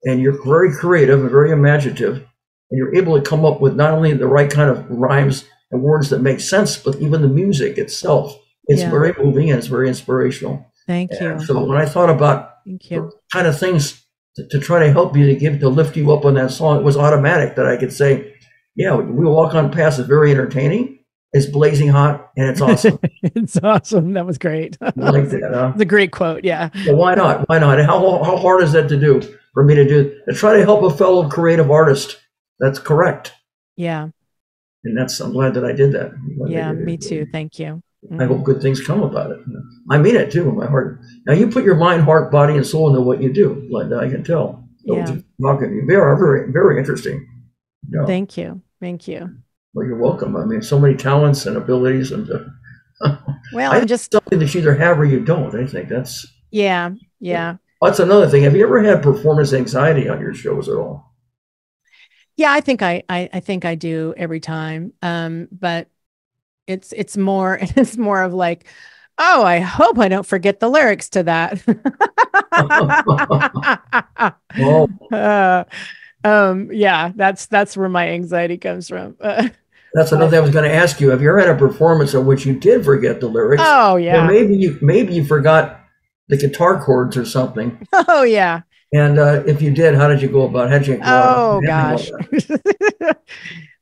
and you're very creative and very imaginative. And you're able to come up with not only the right kind of rhymes and words that make sense, but even the music itself. It's very moving and it's very inspirational. Thank you. So when I thought about kind of things to try to help you, to lift you up on that song, it was automatic that I could say, yeah, We Walk on Past is very entertaining. It's blazing hot and it's awesome. It's awesome. That was great. I like that. It's a great quote. Yeah. Well, why not? Why not? How hard is that to do for me to try to help a fellow creative artist? That's correct. Yeah. And I'm glad that I did that. Yeah, me too. Thank you. I hope good things come about it. I mean it too in my heart. Now you put your mind, heart, body, and soul into what you do, Linda. I can tell. Yeah. You are very, very interesting. Yeah. Thank you. Thank you. Well, you're welcome. I mean, so many talents and abilities, and well, I'm just something that you either have or you don't. I think that's yeah. That's another thing. Have you ever had performance anxiety on your shows at all? Yeah, I think I do every time. But it's more of like, oh, I hope I don't forget the lyrics to that. Yeah, that's where my anxiety comes from. That's another thing I was going to ask you. Have you ever had a performance in which you did forget the lyrics? Oh yeah. Or maybe you forgot the guitar chords or something. Oh yeah. And if you did, how did you go about? How'd you? Oh gosh.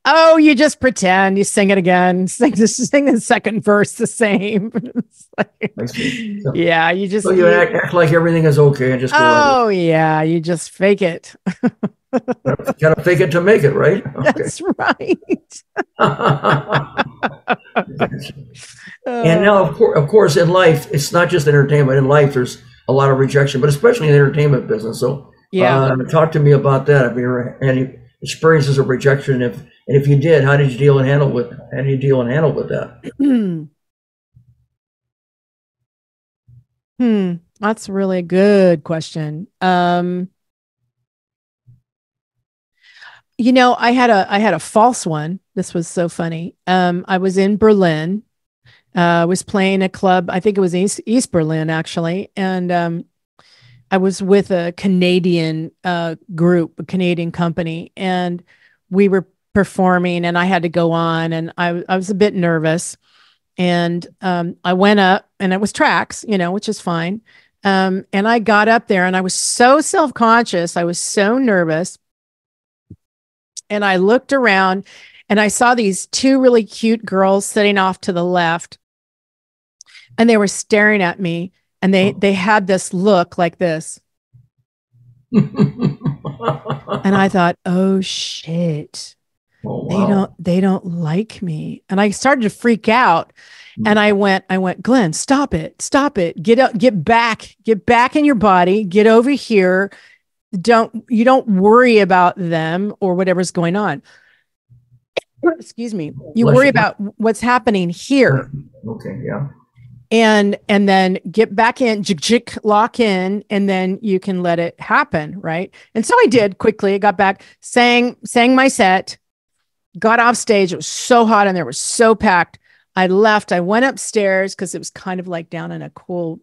Oh, you just pretend. You sing it again. Sing the second verse the same. I see. So, Yeah, you just. so you act like everything is okay and just go right. Oh, yeah, you just fake it. Gotta fake it to make it, right? Okay. That's right. And now, of course, in life, it's not just entertainment. In life, there's a lot of rejection, but especially in the entertainment business. So, Yeah. talk to me about that. Have you ever had any experiences of rejection? And if you did, how did you deal and handle with? How do you deal and handle with that? That's a really good question. I had a false one. This was so funny. I was in Berlin. I was playing a club. I think it was East Berlin actually, and I was with a Canadian group, a Canadian company, and we were performing, and I had to go on, and I was a bit nervous, and I went up, and it was tracks, which is fine. And I got up there, and I was so self-conscious. I was so nervous. And I looked around and I saw these two really cute girls sitting off to the left. And they were staring at me, and they had this look like this. And I thought, oh shit. Oh, wow. They don't like me. And I started to freak out. And I went, Glenn, stop it. Get up, get back in your body, get over here. You don't worry about them or whatever's going on. Excuse me. You worry about what's happening here. Okay. Yeah. And then get back in, lock in, and then you can let it happen. Right. And so I did quickly. I got back, sang my set, got off stage. It was so hot in there. It was so packed. I left. I went upstairs because it was kind of like down in a cool,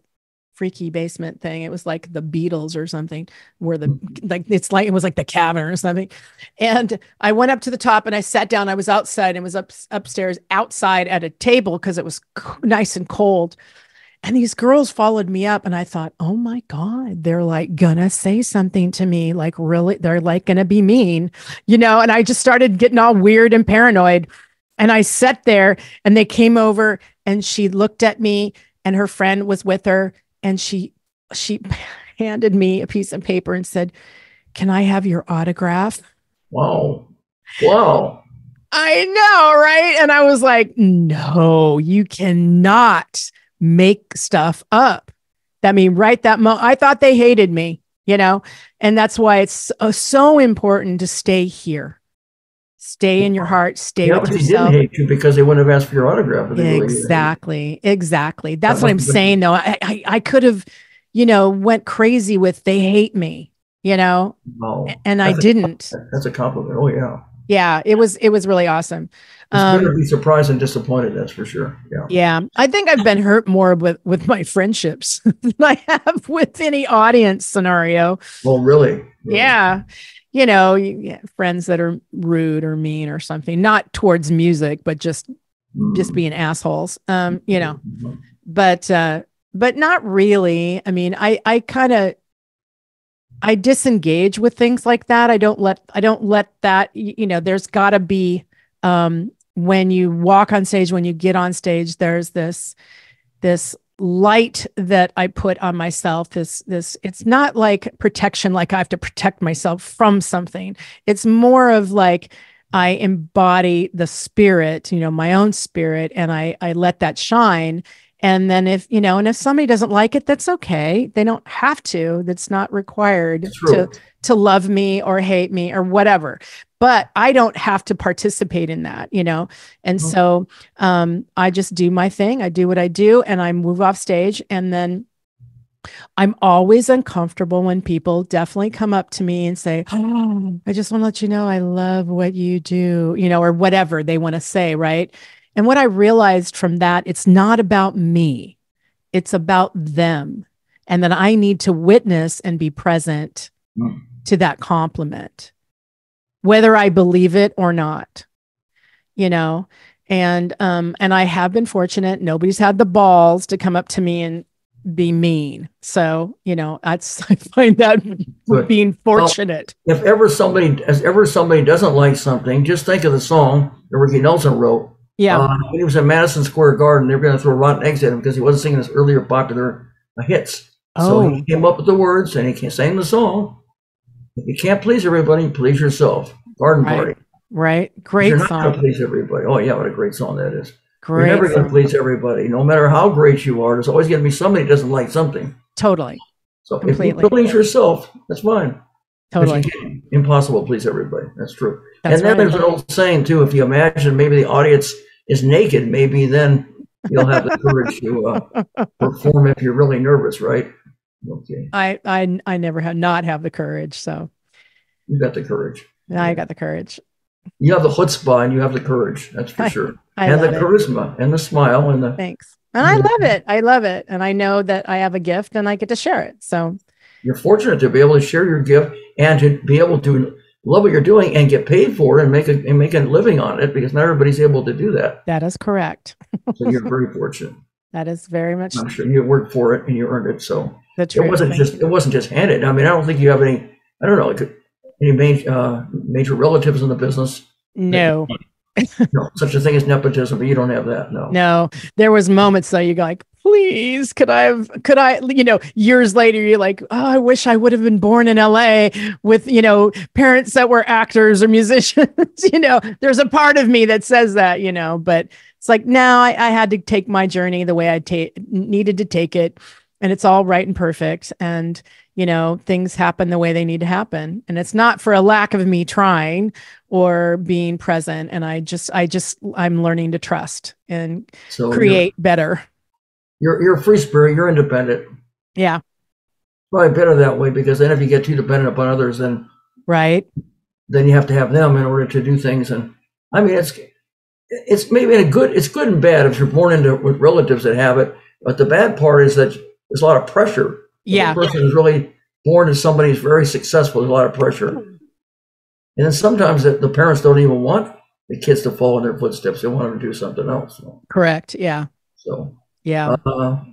freaky basement thing. It was like the Beatles or something, where it was like the cabin or something. And I went up to the top and I sat down. I was outside and was upstairs outside at a table because it was nice and cold. And these girls followed me up, and I thought, oh my God, they're like gonna say something to me. Like, really, they're like gonna be mean, and I just started getting all weird and paranoid. And I sat there, and they came over, and she looked at me, and her friend was with her. And she handed me a piece of paper and said, "Can I have your autograph?" Wow. I know, right? And I was like, no, you cannot make stuff up. Right that moment, I thought they hated me, and that's why it's so important to stay here. Stay in your heart, stay with yourself. They didn't hate you because they wouldn't have asked for your autograph. Exactly. That's what I'm saying, though. I could have, went crazy with they hate me, and I didn't. That's a compliment. Oh yeah. Yeah, it was really awesome. It's better to be surprised and disappointed. That's for sure. Yeah. Yeah, I think I've been hurt more with my friendships than I have with any audience scenario. Oh, really? Yeah. Friends that are rude or mean or something, not towards music, but just being assholes. But not really. I mean, I disengage with things like that. I don't let that, there's gotta be, when you walk on stage, when you get on stage, there's this light that I put on myself. It's not like protection, like I have to protect myself from something. It's more of like, I embody the spirit, my own spirit, and I let that shine. And then if somebody doesn't like it, that's okay. They don't have to. That's not required to love me or hate me or whatever. But I don't have to participate in that, And so I just do my thing. I do what I do, and I move off stage. And then I'm always uncomfortable when people definitely come up to me and say, "Oh, I just want to let you know I love what you do," or whatever they want to say, right? And what I realized from that, it's not about me. It's about them. And then I need to witness and be present to that compliment, whether I believe it or not, and I have been fortunate. Nobody's had the balls to come up to me and be mean. So, I find that Good. being fortunate. Well, if ever somebody doesn't like something, just think of the song that Ricky Nelson wrote. Yeah. When he was in Madison Square Garden, they were going to throw rotten eggs at him because he wasn't singing his earlier popular hits. So he came up with the words and he sang the song. If you can't please everybody, please yourself. Garden Party. Right. Great You're not song. going to please everybody. Oh, yeah, what a great song that is. Great. You're never going to please everybody. No matter how great you are, there's always going to be somebody that doesn't like something. Totally. So Completely. if you please yourself, that's fine. Totally. Impossible to please everybody. That's true. That's and then right. there's an old saying, too, if you imagine maybe the audience is naked, maybe then you'll have the courage to perform if you're really nervous, right? Okay. I never not have the courage. So You got the courage. I got the courage. You have the chutzpah and you have the courage. That's for sure. And the charisma and the smile and the. Thanks. And I love it. I love it. And I know that I have a gift and I get to share it. So you're fortunate to be able to share your gift and to be able to love what you're doing and get paid for it and make a living on it, because not everybody's able to do that. That is correct. So you're very fortunate. That is very much. I'm sure you worked for it and you earned it. So the truth. It wasn't just handed. I mean, I don't think you have any. I don't know. Any major relatives in the business? No. No, such a thing as nepotism, but you don't have that. No. There was moments though you go like, please, could I, years later, you're like, oh, I wish I would have been born in LA with, parents that were actors or musicians. There's a part of me that says that, but it's like, now I had to take my journey the way I needed to take it. And it's all right and perfect. And, things happen the way they need to happen. And it's not for a lack of me trying or being present. And I'm learning to trust and create better. You're a free spirit. You're independent. Yeah. Probably better that way, because then if you get too dependent upon others, then you have to have them in order to do things. And I mean, it's maybe it's good and bad if you're born into with relatives that have it. But the bad part is that there's a lot of pressure. Yeah. If a person is really born as somebody who's very successful, there's a lot of pressure. And then sometimes the parents don't even want the kids to follow in their footsteps. They want them to do something else. So. Correct. Yeah. So. Yeah. Well,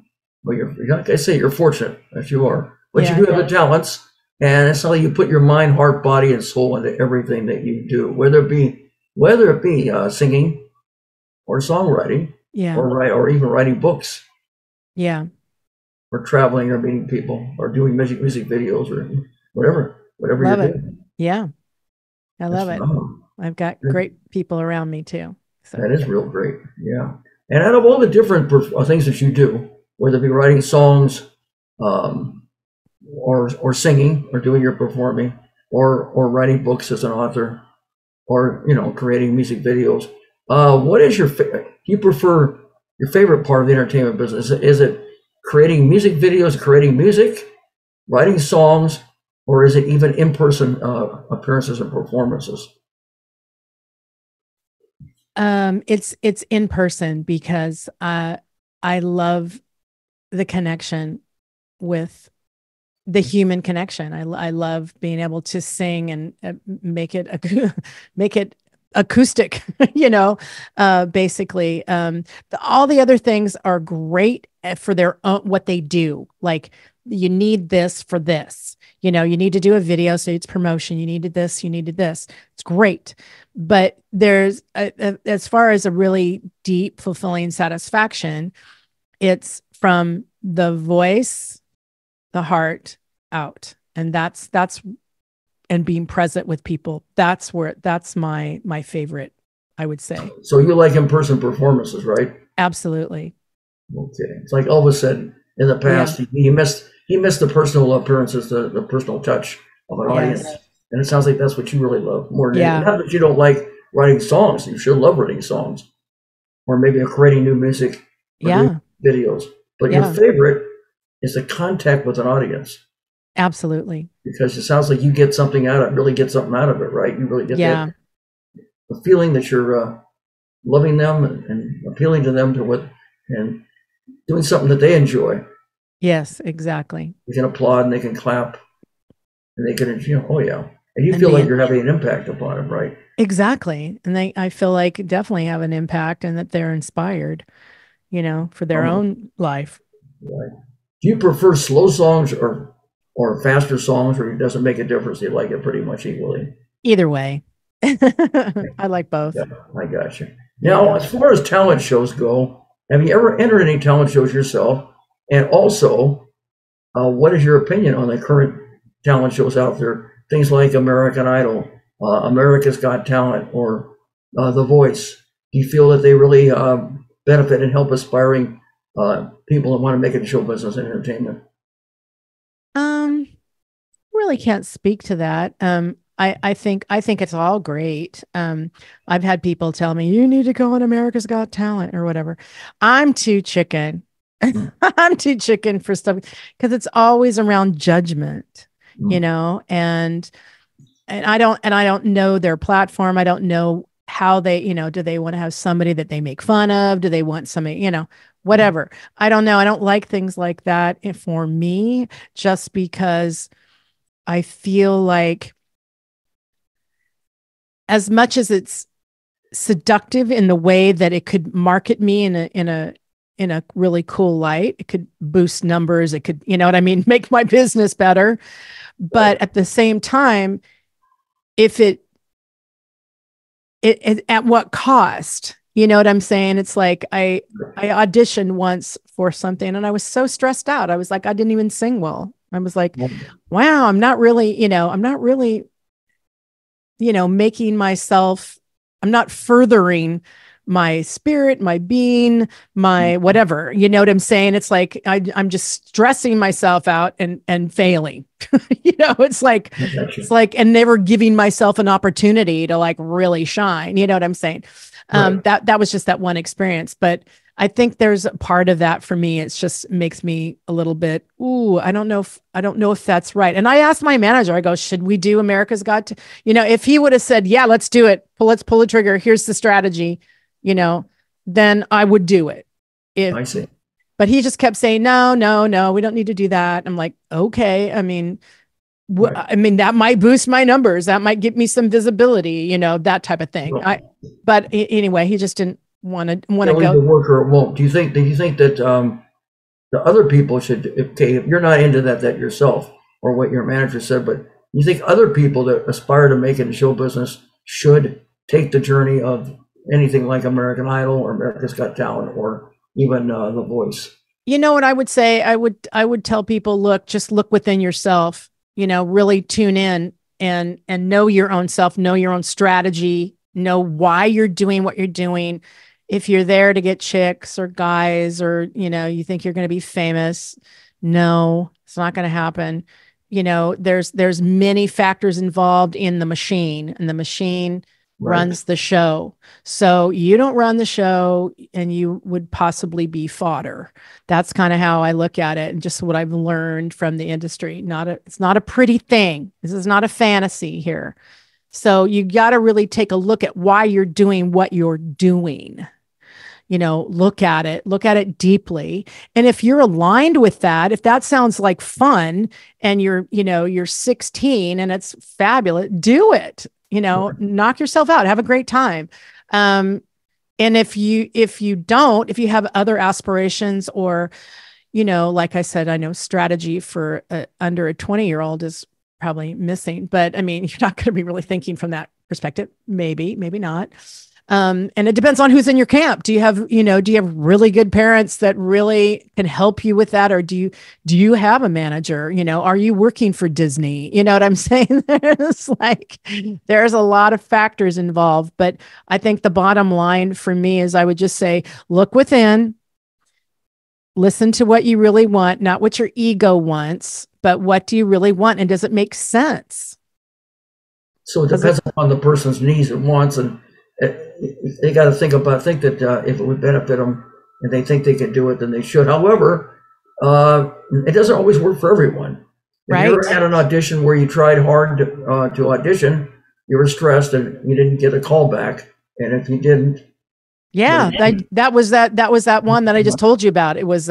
like I say, you're fortunate as you are, but you do have the talents, and it's how you put your mind, heart, body, and soul into everything that you do, whether it be singing, or songwriting, or even writing books, or traveling, or meeting people, or doing music videos, or whatever love you do. Yeah, I love it. Phenomenal. I've got great people around me too. So. That is real great. Yeah. And out of all the different things that you do, whether it be writing songs, or singing, or doing your performing, or writing books as an author, or creating music videos, what is do you prefer your favorite part of the entertainment business? Is it creating music videos, creating music, writing songs, or is it even in-person appearances and performances? It's in person, because I love the connection with the human connection. I love being able to sing and make it acoustic, basically. All the other things are great for their own, what they do. Like, you need this for this, you need to do a video, so it's promotion. You needed this. It's great. But there's as far as a really deep, fulfilling satisfaction, it's from the voice, the heart out. And that's and being present with people. That's my favorite, I would say. So you like in-person performances, right? Absolutely. Okay. It's like Elvis said in the past, he missed the personal appearances, the personal touch of an audience. And it sounds like that's what you really love more than anything. Not that you don't like writing songs. You should love writing songs, or maybe creating new music, or videos. But your favorite is the contact with an audience. Absolutely. Because it sounds like you get something out of it, really get something out of it, right? You really get the feeling that you're loving them and appealing to them and doing something that they enjoy. Yes, exactly. They can applaud and they can clap and they can, and you feel like you're having an impact upon them, right? Exactly. And I feel like definitely have an impact, and that they're inspired, for their own life. Right. Do you prefer slow songs or faster songs, or it doesn't make a difference? You like it pretty much equally? Either way. I like both. Yeah, I got you. Now, as far as talent shows go, have you ever entered any talent shows yourself? And also, what is your opinion on the current talent shows out there? Things like American Idol, America's Got Talent, or The Voice. Do you feel that they really benefit and help aspiring people that want to make it in show business and entertainment? Really can't speak to that. I think it's all great. I've had people tell me you need to go on America's Got Talent or whatever. I'm too chicken. I'm too chicken for stuff because it's always around judgment, you know, and I don't know their platform. I don't know how they, you know, do they want to have somebody that they make fun of? Do they want somebody, you know, whatever. I don't know. I don't like things like that for me, just because I feel like as much as it's seductive in the way that it could market me in a really cool light, it could boost numbers, it could, you know what I mean, make my business better. But at the same time, if it at what cost? You know what I'm saying? It's like I auditioned once for something and I was so stressed out. I was like, I didn't even sing well. I was like, wow, I'm not really, you know, making myself, I'm not furthering my spirit, my being, my whatever, you know what I'm saying? It's like, I'm just stressing myself out and failing, you know, it's like, and never giving myself an opportunity to like really shine. You know what I'm saying? Right. That was just that one experience, but I think there's a part of that for me. It's just makes me a little bit, I don't know if that's right. And I asked my manager, I go, should we do America's Got, you know, if he would have said, yeah, let's do it. Let's pull the trigger. Here's the strategy, you know, then I would do it. I see. But he just kept saying, no, we don't need to do that. I'm like, okay. I mean, that might boost my numbers. That might give me some visibility, you know, that type of thing. Right. But anyway, he just didn't want to go. The worker won't. Do you think that the other people should? If you're not into that yourself, or what your manager said, but you think other people that aspire to make it in show business should take the journey of anything like American Idol or America's Got Talent or even The Voice? You know what I would say? I would tell people, just look within yourself. You know, really tune in and know your own self, know your own strategy, know why you're doing what you're doing. If you're there to get chicks or guys, or, you know, you think you're going to be famous, no, it's not going to happen. You know, there's many factors involved in the machine, and the machine runs the show. So you don't run the show and you would possibly be fodder. That's kind of how I look at it, and just what I've learned from the industry. It's not a pretty thing. This is not a fantasy here. So you got to really take a look at why you're doing what you're doing. You know, look at it deeply. And if you're aligned with that, if that sounds like fun and you're 16 and it's fabulous, do it, you know, knock yourself out, have a great time. And if you have other aspirations, or, you know, like I said, I know strategy for under a 20-year-old is probably missing, but I mean, you're not going to be really thinking from that perspective. Maybe not. And it depends on who's in your camp. Do you have really good parents that really can help you with that? Or do you have a manager? You know, are you working for Disney? You know what I'm saying? There's a lot of factors involved, but I think the bottom line for me is I would just say, look within, listen to what you really want, not what your ego wants, but what do you really want? And does it make sense? So it depends upon the person's needs and wants, and they got to think that if it would benefit them and they think they can do it, then they should. However, it doesn't always work for everyone. If you ever had an audition where you tried hard to audition, you were stressed and you didn't get a call back, and if you didn't, that was that one that I just told you about. It was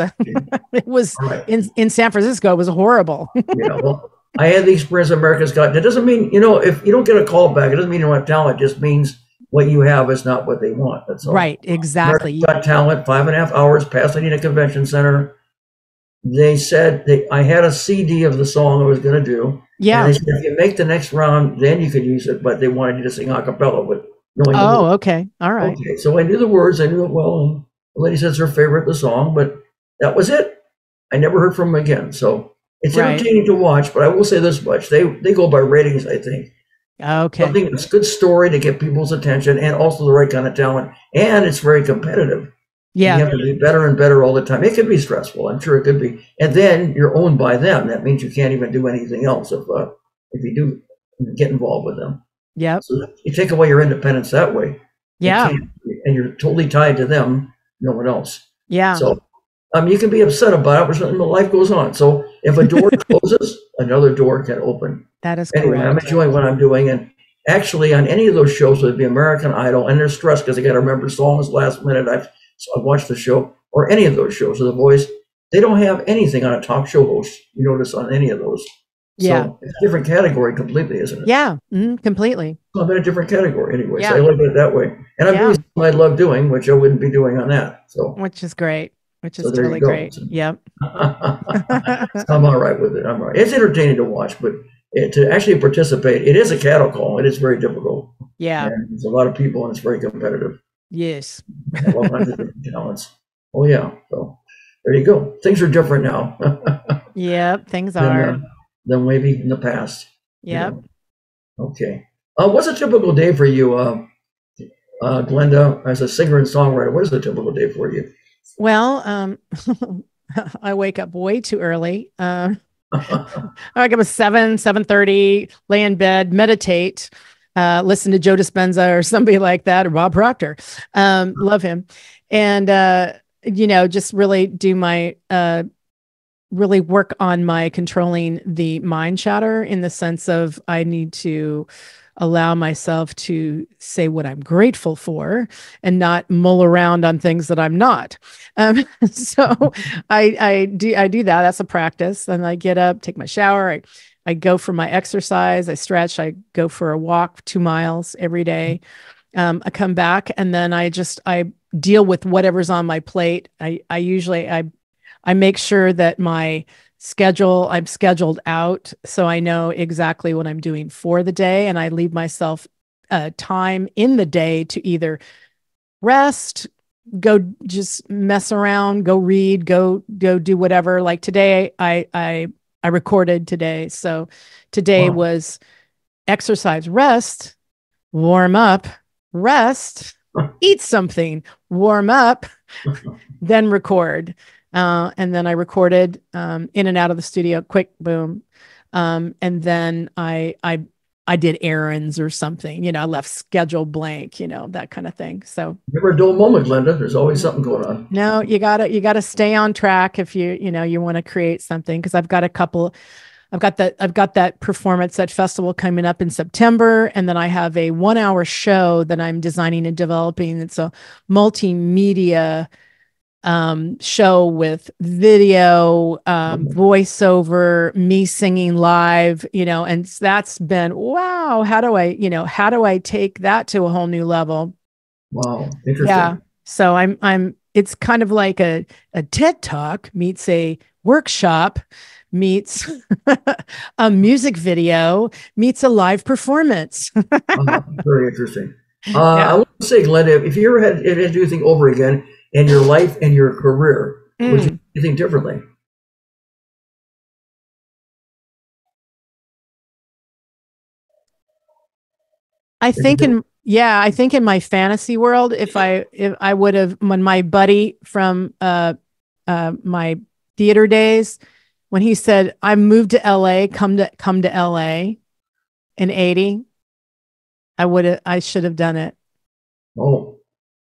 in San Francisco. It was horrible. Well, I had the experience of America's Got. It doesn't mean, you know, if you don't get a call back, it doesn't mean you don't have talent. It just means what you have is not what they want. That's all. Right, exactly. America's Got Talent, 5.5 hours, Pasadena Convention Center. they said I had a CD of the song I was going to do. Yeah. And they said, if you make the next round, then you could use it. But they wanted you to sing a cappella with knowing the Oh, words. okay. All right. Okay. So I knew the words. I knew it well. And the lady says her favorite of the song, but that was it. I never heard from them again. So it's Right. entertaining to watch, but I will say this much. They go by ratings, I think. Okay. Something that's a good story to get people's attention and also the right kind of talent. And it's very competitive. Yeah. You have to be better and better all the time. It could be stressful. I'm sure it could be. And then you're owned by them. That means you can't even do anything else if you do get involved with them. Yep. So you take away your independence that way. Yeah. And you're totally tied to them, no one else. Yeah. So you can be upset about it, but something, life goes on. So if a door closes, another door can open. That is Anyway, correct. I'm enjoying what I'm doing. And actually, on any of those shows, whether it be American Idol, and they're stressed because they got to remember songs last minute. I've watched the show, or any of those shows, or The Voice. They don't have anything on a talk show host. You notice on any of those. Yeah. So it's a different category completely, isn't it? Yeah. Completely. So I'm in a different category anyway. Yeah. So I look at it that way. And I'm Yeah. doing something I love doing, which I wouldn't be doing on that. So Which is great. Which is So there you totally go. great. Yep. I'm all right with it. I'm all right. It's entertaining to watch, but to actually participate, it is a cattle call. It is very difficult. Yeah. And there's a lot of people, and it's very competitive. Yes. All kinds of different talents. Oh yeah. So there you go. Things are different now Yep. Things than, are. than maybe in the past. you Yep. know. Okay. What's a typical day for you, Glenda, as a singer and songwriter? What is a typical day for you? Well, I wake up way too early. I wake up at 7:30, lay in bed, meditate, listen to Joe Dispenza or somebody like that, or Bob Proctor. Love him. And, just really do my, really work on my controlling the mind chatter, in the sense of I need to allow myself to say what I'm grateful for and not mull around on things that I'm not. So I do that. That's a practice. And I get up, take my shower. I go for my exercise. I stretch. I go for a walk 2 miles every day. I come back, and then I deal with whatever's on my plate. I usually make sure that I'm scheduled out, so I know exactly what I'm doing for the day, and I leave myself time in the day to either rest, go just mess around, go read, go do whatever. Like today, I recorded today, so today Wow. was exercise, rest, warm up, rest, eat something, warm up, then record. And then I recorded in and out of the studio, quick, boom. And then I did errands or something, I left schedule blank, that kind of thing. So Never a dull moment, Glenda. There's always something going on. no, you gotta stay on track if you want to create something. Cause I've got that performance, that festival coming up in September. And then I have a 1-hour show that I'm designing and developing. It's a multimedia show with video, voiceover, me singing live, and that's been, wow. How do I take that to a whole new level? Wow. Interesting. Yeah. So it's kind of like a TED Talk meets a workshop meets a music video meets a live performance. Very interesting. I want to say, Glenda, if you ever had to do anything over again in your life and your career, would you do anything differently? I think in my fantasy world, if I would have, when my buddy from my theater days, when he said, I moved to LA, come to LA in 80, I should have done it. Oh,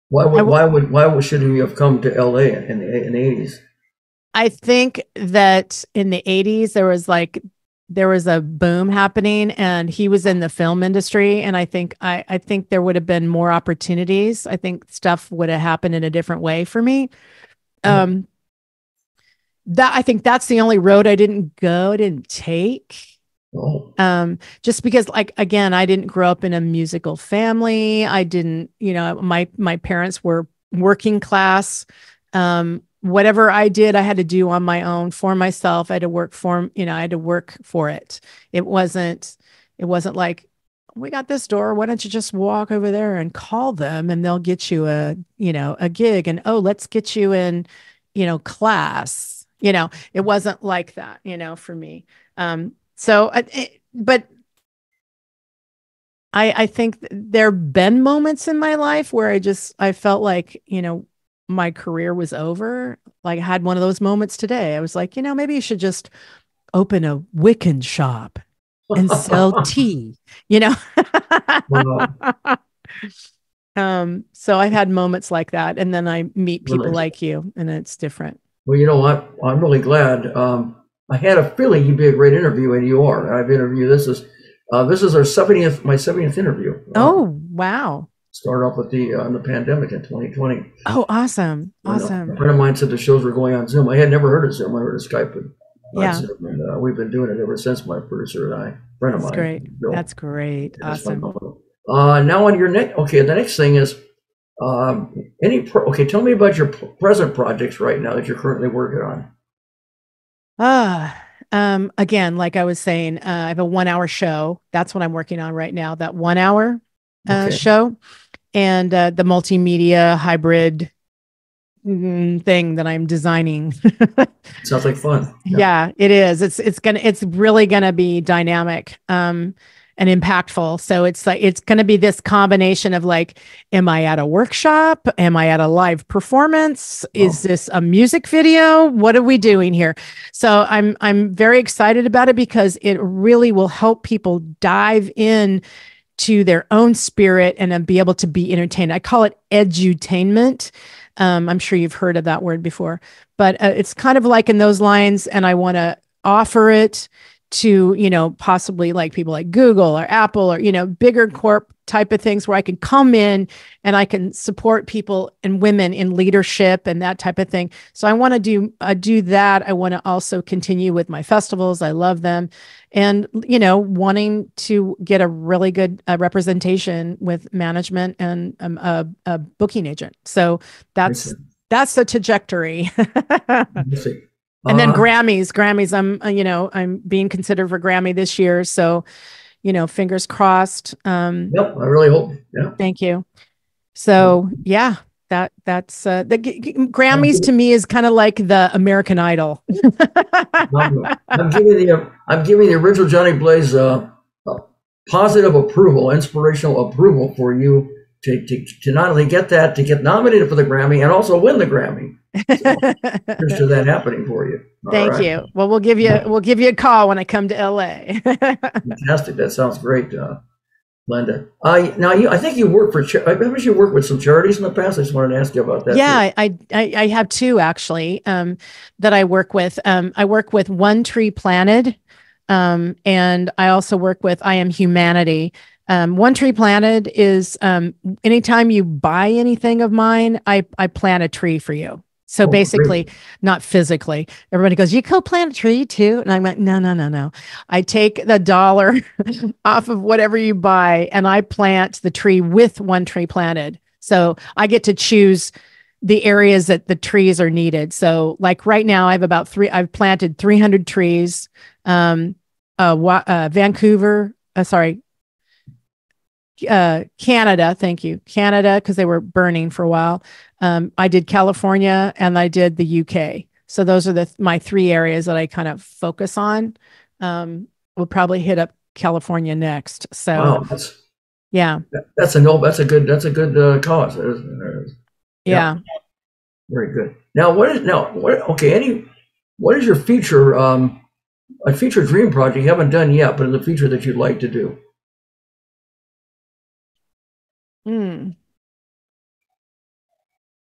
why should you have come to LA in the 80s? I think that in the 80s there was a boom happening, and he was in the film industry, and I think there would have been more opportunities. I think stuff would have happened in a different way for me. I think that's the only road I didn't take. Oh. Just because, like, again, I didn't grow up in a musical family. I didn't, my parents were working class. whatever I did, I had to do on my own for myself. I had to work for, I had to work for it. It wasn't like, we got this door. Why don't you just walk over there and call them and they'll get you a gig, and, oh, let's get you in, class. It wasn't like that, for me. But I think there have been moments in my life where I felt like, my career was over. Like I had one of those moments today. I was like, maybe you should just open a Wiccan shop and sell tea, Wow. So I've had moments like that. And then I meet people Really? like you, and it's different. Well, you know what? I'm really glad. I had a feeling you'd be a great interview, and you are. I've interviewed. This is my 70th interview. Oh, wow. Started off with the pandemic in 2020. Oh, awesome. And, Awesome. a friend of mine said the shows were going on Zoom. I had never heard of Zoom. I heard of Skype, and Yeah. Zoom, and we've been doing it ever since. My producer and I, friend of That's mine. great. Bill. That's great. That's Awesome. phenomenal. Now on your next, the next thing is tell me about your present projects right now that you're currently working on. Again, like I was saying, I have a 1-hour show. That's what I'm working on right now. That 1-hour show, and the multimedia hybrid thing that I'm designing. Sounds like fun. Yeah, it is. It's really gonna be dynamic and impactful. So it's gonna be this combination of like, am I at a workshop? Am I at a live performance? Is this a music video? What are we doing here? So I'm very excited about it because it really will help people dive in to their own spirit and be able to be entertained. I call it edutainment. I'm sure you've heard of that word before, but it's kind of like in those lines. And I want to offer it to, possibly like people like Google or Apple or, bigger corp type of things where I can come in and I can support people and women in leadership and that type of thing. So I want to do that. I want to also continue with my festivals. I love them. And, wanting to get a really good representation with management and a booking agent. So that's the trajectory. And then Grammys, I'm being considered for Grammy this year. So, fingers crossed. Yep, I really hope. Yeah. Thank you. So yeah, that's the Grammys to me is kind of like the American Idol. I'm giving the original Johnny Blaze positive approval, inspirational approval for you to not only get nominated for the Grammy and also win the Grammy. So, here's to that happening for you. Thank you. Well, we'll give you a call when I come to LA. Fantastic. That sounds great, Glenda. I think you work for. Haven't you worked with some charities in the past? I just wanted to ask you about that. Yeah, I have two actually that I work with. I work with One Tree Planted, and I also work with I Am Humanity. One Tree Planted is anytime you buy anything of mine, I plant a tree for you. So basically, great. Not physically. Everybody goes, you go plant a tree too? And I'm like, no. I take the dollar off of whatever you buy and I plant the tree with One Tree Planted. So I get to choose the areas that the trees are needed. So like right now I've planted 300 trees, Canada, thank you. Canada, because they were burning for a while. I did California and I did the UK. So those are my three areas that I kind of focus on. We'll probably hit up California next. So wow, that's a good cause. Yeah. Very good. Now, what is your future a future dream project you haven't done yet, but in the future that you'd like to do?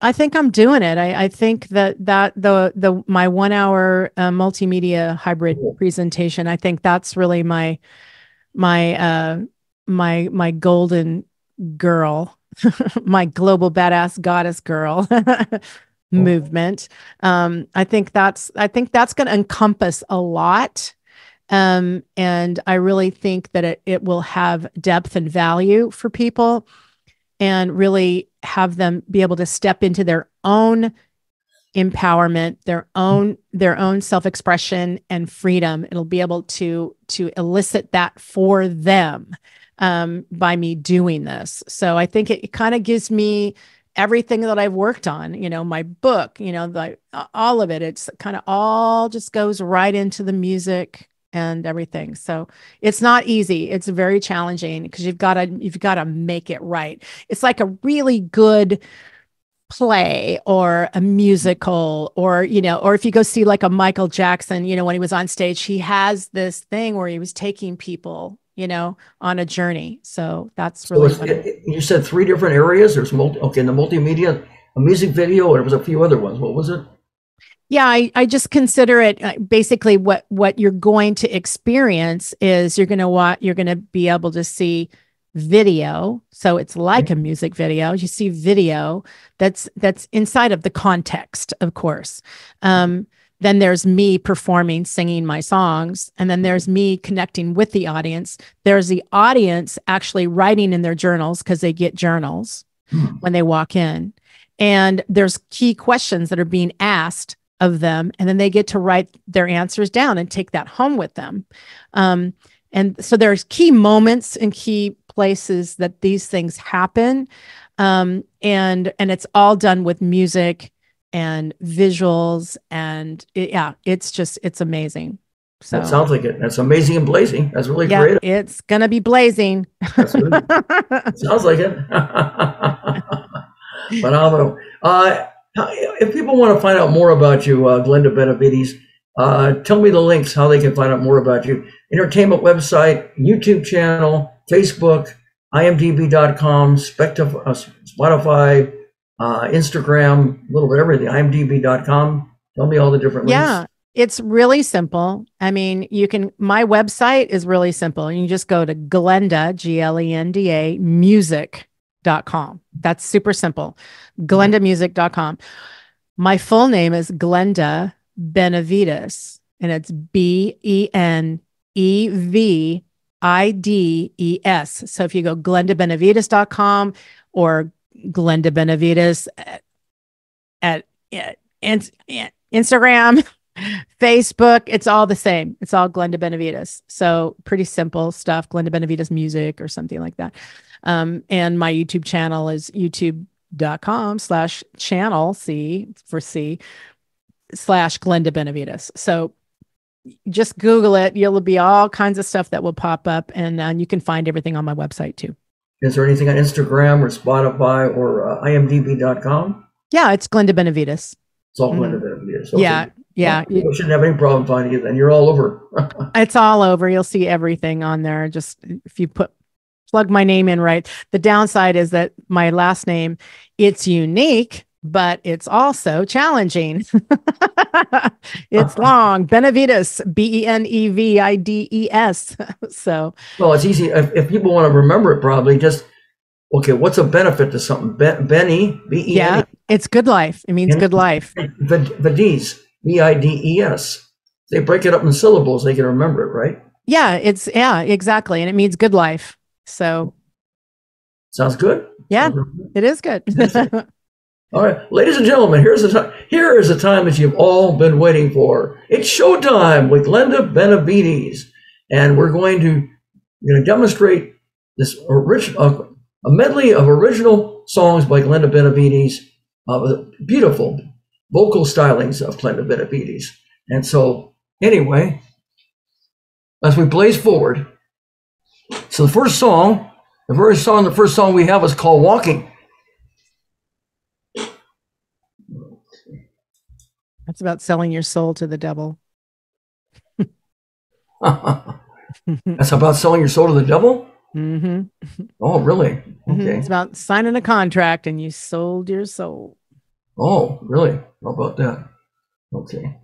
I think I'm doing it. I think that my 1-hour multimedia hybrid presentation, I think that's really my golden girl, my global badass goddess girl movement. I think that's going to encompass a lot. And I really think that it will have depth and value for people and really have them be able to step into their own empowerment, their own self-expression and freedom. It'll be able to elicit that for them by me doing this. So I think it kind of gives me everything that I've worked on, my book, all of it. It's kind of all just goes right into the music and everything. So it's not easy. It's very challenging because you've got to make it right. It's like a really good play or a musical, or or if you go see like a Michael Jackson, when he was on stage, he has this thing where he was taking people on a journey. So that's really fun. You said 3 different areas. There's the multimedia, a music video, and there was a few other ones. What was it? Yeah, I just consider it basically what you're going to experience is you're going to be able to see video. So it's like a music video. You see video that's inside of the context, of course. Then there's me performing, singing my songs. And then there's me connecting with the audience. There's the audience actually writing in their journals because they get journals when they walk in. And there's key questions that are being asked of them. And then they get to write their answers down and take that home with them. And so there's key moments and key places that these things happen. And it's all done with music and visuals, and it's amazing. So that sounds like it. That's amazing and blazing. That's really creative. It's gonna be blazing. Sounds like it. Phenomenal. If people want to find out more about you, Glenda Benavides, tell me the links, how they can find out more about you. Entertainment website, YouTube channel, Facebook, imdb.com, Spotify, Instagram, a little bit of everything, imdb.com. Tell me all the different links. Yeah, it's really simple. I mean, my website is really simple. You can just go to Glenda, Glenda, music.com. That's super simple. GlendaMusic.com. My full name is Glenda Benavides, and it's Benevides. So if you go GlendaBenavides.com or Glenda Benavides at Instagram, Facebook, it's all the same. It's all Glenda Benavides. So pretty simple stuff. Glenda Benavides Music or something like that. And my YouTube channel is youtube.com/channel /Glenda Benavides. So just Google it. You'll be all kinds of stuff that will pop up, and you can find everything on my website too. Is there anything on Instagram or Spotify or imdb.com? Yeah, it's Glenda Benavides. It's all Glenda Benavides. Okay. Yeah. Well, people shouldn't have any problem finding you then. You're all over. It's all over. You'll see everything on there. Just if you plug my name in right. The downside is that my last name, it's unique, but it's also challenging. It's long. Benavides, Benevides. So. Well, it's easy. If people want to remember it, probably just, okay, what's a benefit to something? Benny, B-E-N-E. Yeah, it's good life. It means good life. Vides, B-I-D-E-S. They break it up in syllables. They can remember it, right? Yeah, exactly. And it means good life. So. Sounds good. Yeah, it is good. All right, ladies and gentlemen, here is the time that you've all been waiting for. It's showtime with Glenda Benavides, and we're going to demonstrate this a medley of original songs by Glenda Benavides, beautiful vocal stylings of Glenda Benavides. And so, anyway, as we blaze forward, so the first song we have is called "Walking." That's about selling your soul to the devil. That's about selling your soul to the devil? Mm-hmm. Oh, really? Okay. It's about signing a contract and you sold your soul. Oh, really? How about that? Okay.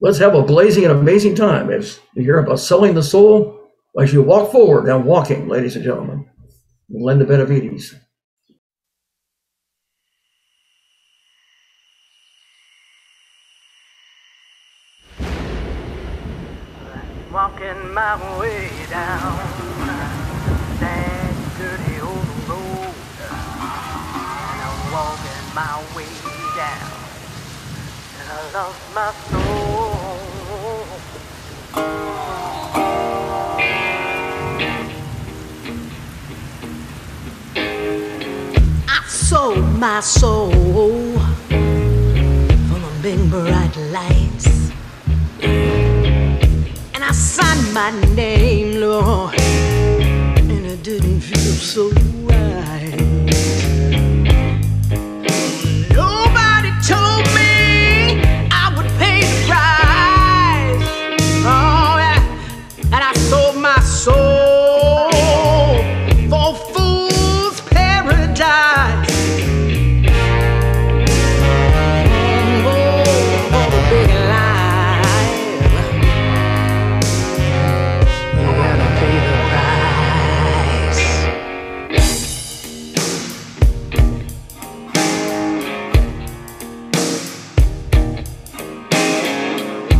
Let's have a blazing and amazing time as you hear about selling the soul as you walk forward and walking, ladies and gentlemen. Glenda Benavides. Walking my way down that dirty old road, and I walk lost my soul. I sold my soul for the big bright lights, and I signed my name, Lord, and it didn't feel so right. Nobody told me I would pay the price. Oh yeah, and I sold my soul for fool's paradise. For the big life, you gotta pay the price.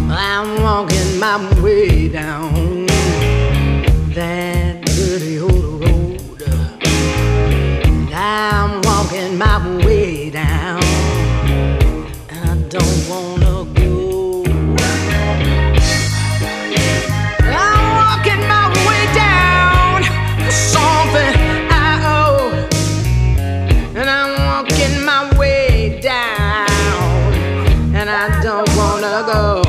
I'm walking my way down that dirty old road. I'm walking my way down, and I don't wanna go. I'm walking my way down for something I owe, and I'm walking my way down, and I don't wanna go.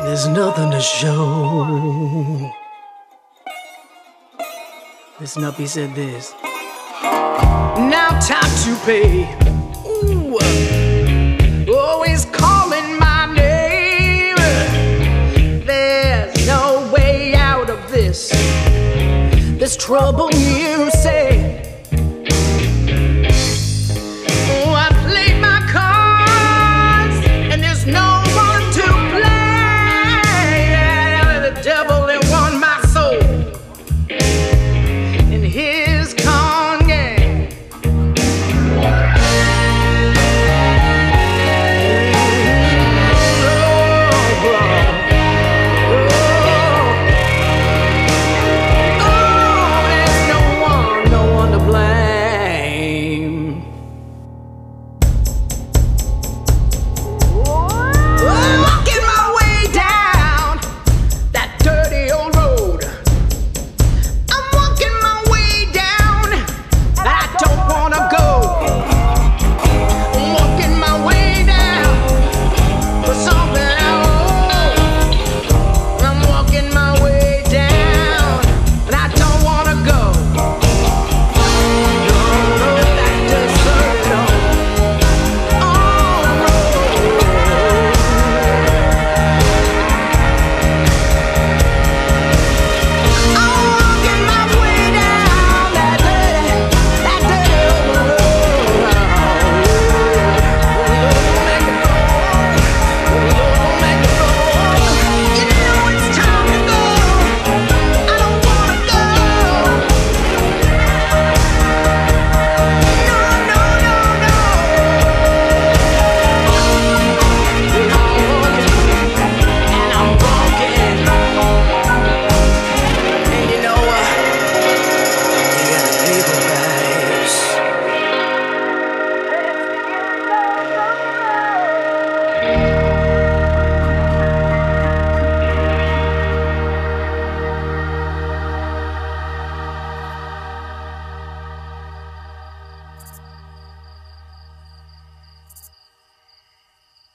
There's nothing to show. Listen up, he said this. Now time to pay. Ooh, always calling my name. There's no way out of this trouble, you say. Oh, I played my cards, and there's no one to play. The devil that won my soul in his con game. There's no one to blame. Walking my way down that dirty old road. I'm walking my way down that I don't wanna go. I'm walking my way down for something I owe. I'm walking my way down and I don't wanna go. No, that deserted road. I'm walking my way down that dirty old road. Make it go, make it go. You know it's time to go. I don't wanna go. No, no, no, no. And I'm walking. And you know what? You gotta pay the price.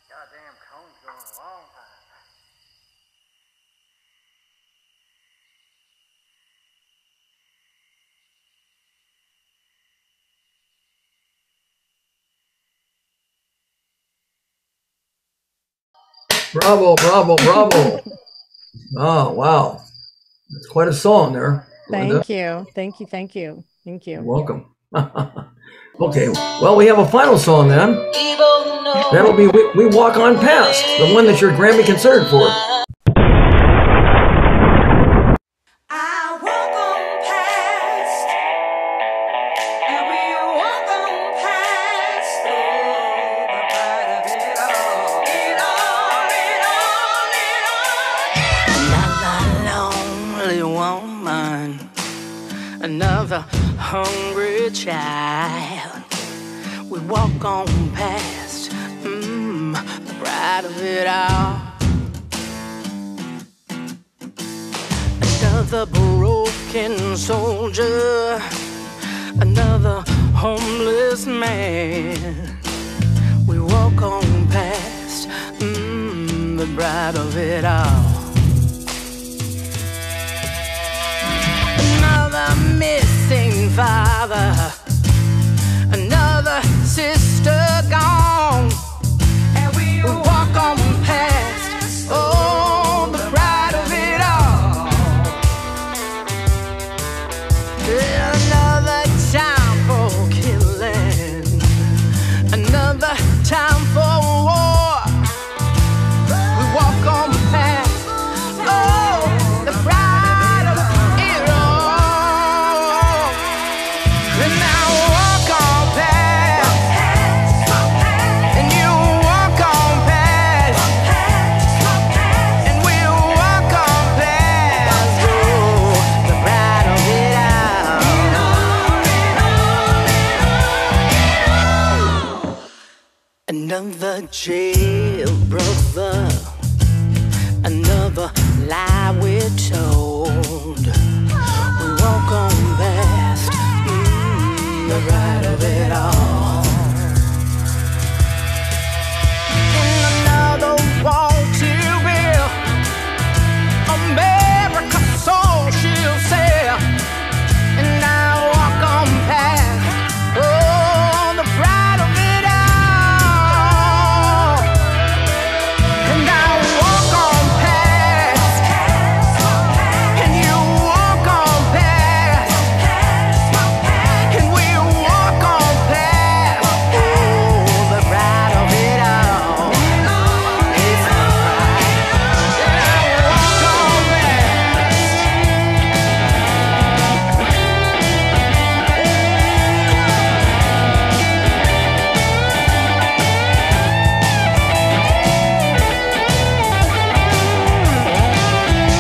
Goddamn cone's going a long time. Bravo, bravo, bravo. Oh, wow. That's quite a song there. Linda. Thank you. Thank you. Thank you. Thank You're you. welcome. Okay, well, we have a final song then. That'll be We Walk On Past, the one that you're Grammy considered for. I walk on past, and we walk on past, oh, the part of it all. It all, it all, hungry child. We walk on past the pride of it all. Another broken soldier, another homeless man. We walk on past the bride of it all. Another missing father, another sister gone, and we walk on past, oh, the pride of it all. Another time for killing, another time for war. We walk on past, oh, the pride of it all. And I walk on past, and you walk on past, and we walk on past, oh, the pride of it all. Another jail brother, another lie we're told. We walk on past the right of it all. And another wall to build, America soul she'll sail. And I walk on past, oh, the pride of it all. And I walk on past, and you walk on past, and we walk on past, oh, the pride of it all. It's the pride, and I walk on past.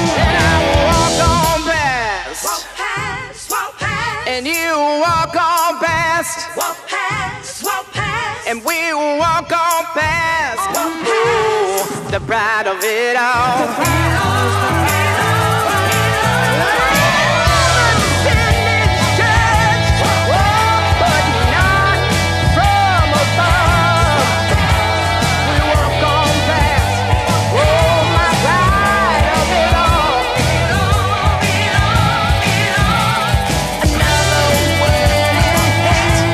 And I walk on past. Walk past, walk past, And you walk on past, walk past, walk past, and we walk on past, ooh, the pride of it all. But not from above. We walk on past, oh, my pride of it all. Another wedding date.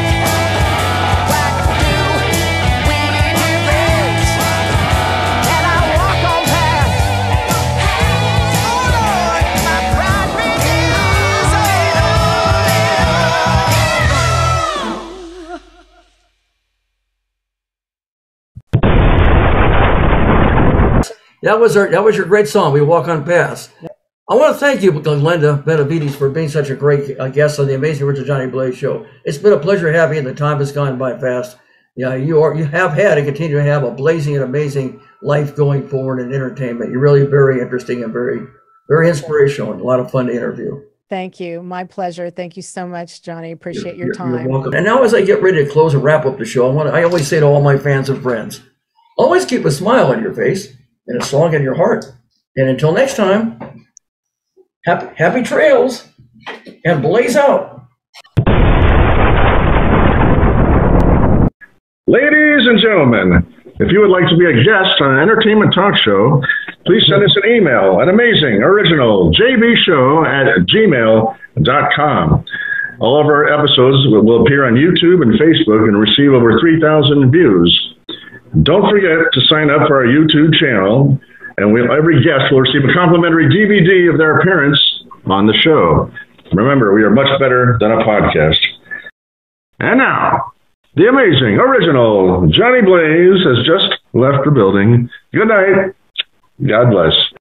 What do we debate? And I walk on past, oh Lord, my pride renews it all. That was your great song. We walk on past. I want to thank you, Linda Benavides, for being such a great guest on the Amazing Original Johnny Blaze show. It's been a pleasure having you. The time has gone by fast. Yeah, you have had and continue to have a blazing and amazing life going forward in entertainment. You're really very interesting and very, very inspirational and a lot of fun to interview. Thank you. My pleasure. Thank you so much, Johnny. Appreciate your You're time. welcome. And now, as I get ready to close and wrap up the show, I always say to all my fans and friends, always keep a smile on your face and a song in your heart. And until next time, happy trails and blaze out. Ladies and gentlemen, if you would like to be a guest on an entertainment talk show, please send us an email at amazingoriginaljbshow@gmail.com. All of our episodes will appear on YouTube and Facebook and receive over 3,000 views. Don't forget to sign up for our YouTube channel, and every guest will receive a complimentary DVD of their appearance on the show. Remember, we are much better than a podcast. And now, the amazing, original Johnny Blaze has just left the building. Good night. God bless.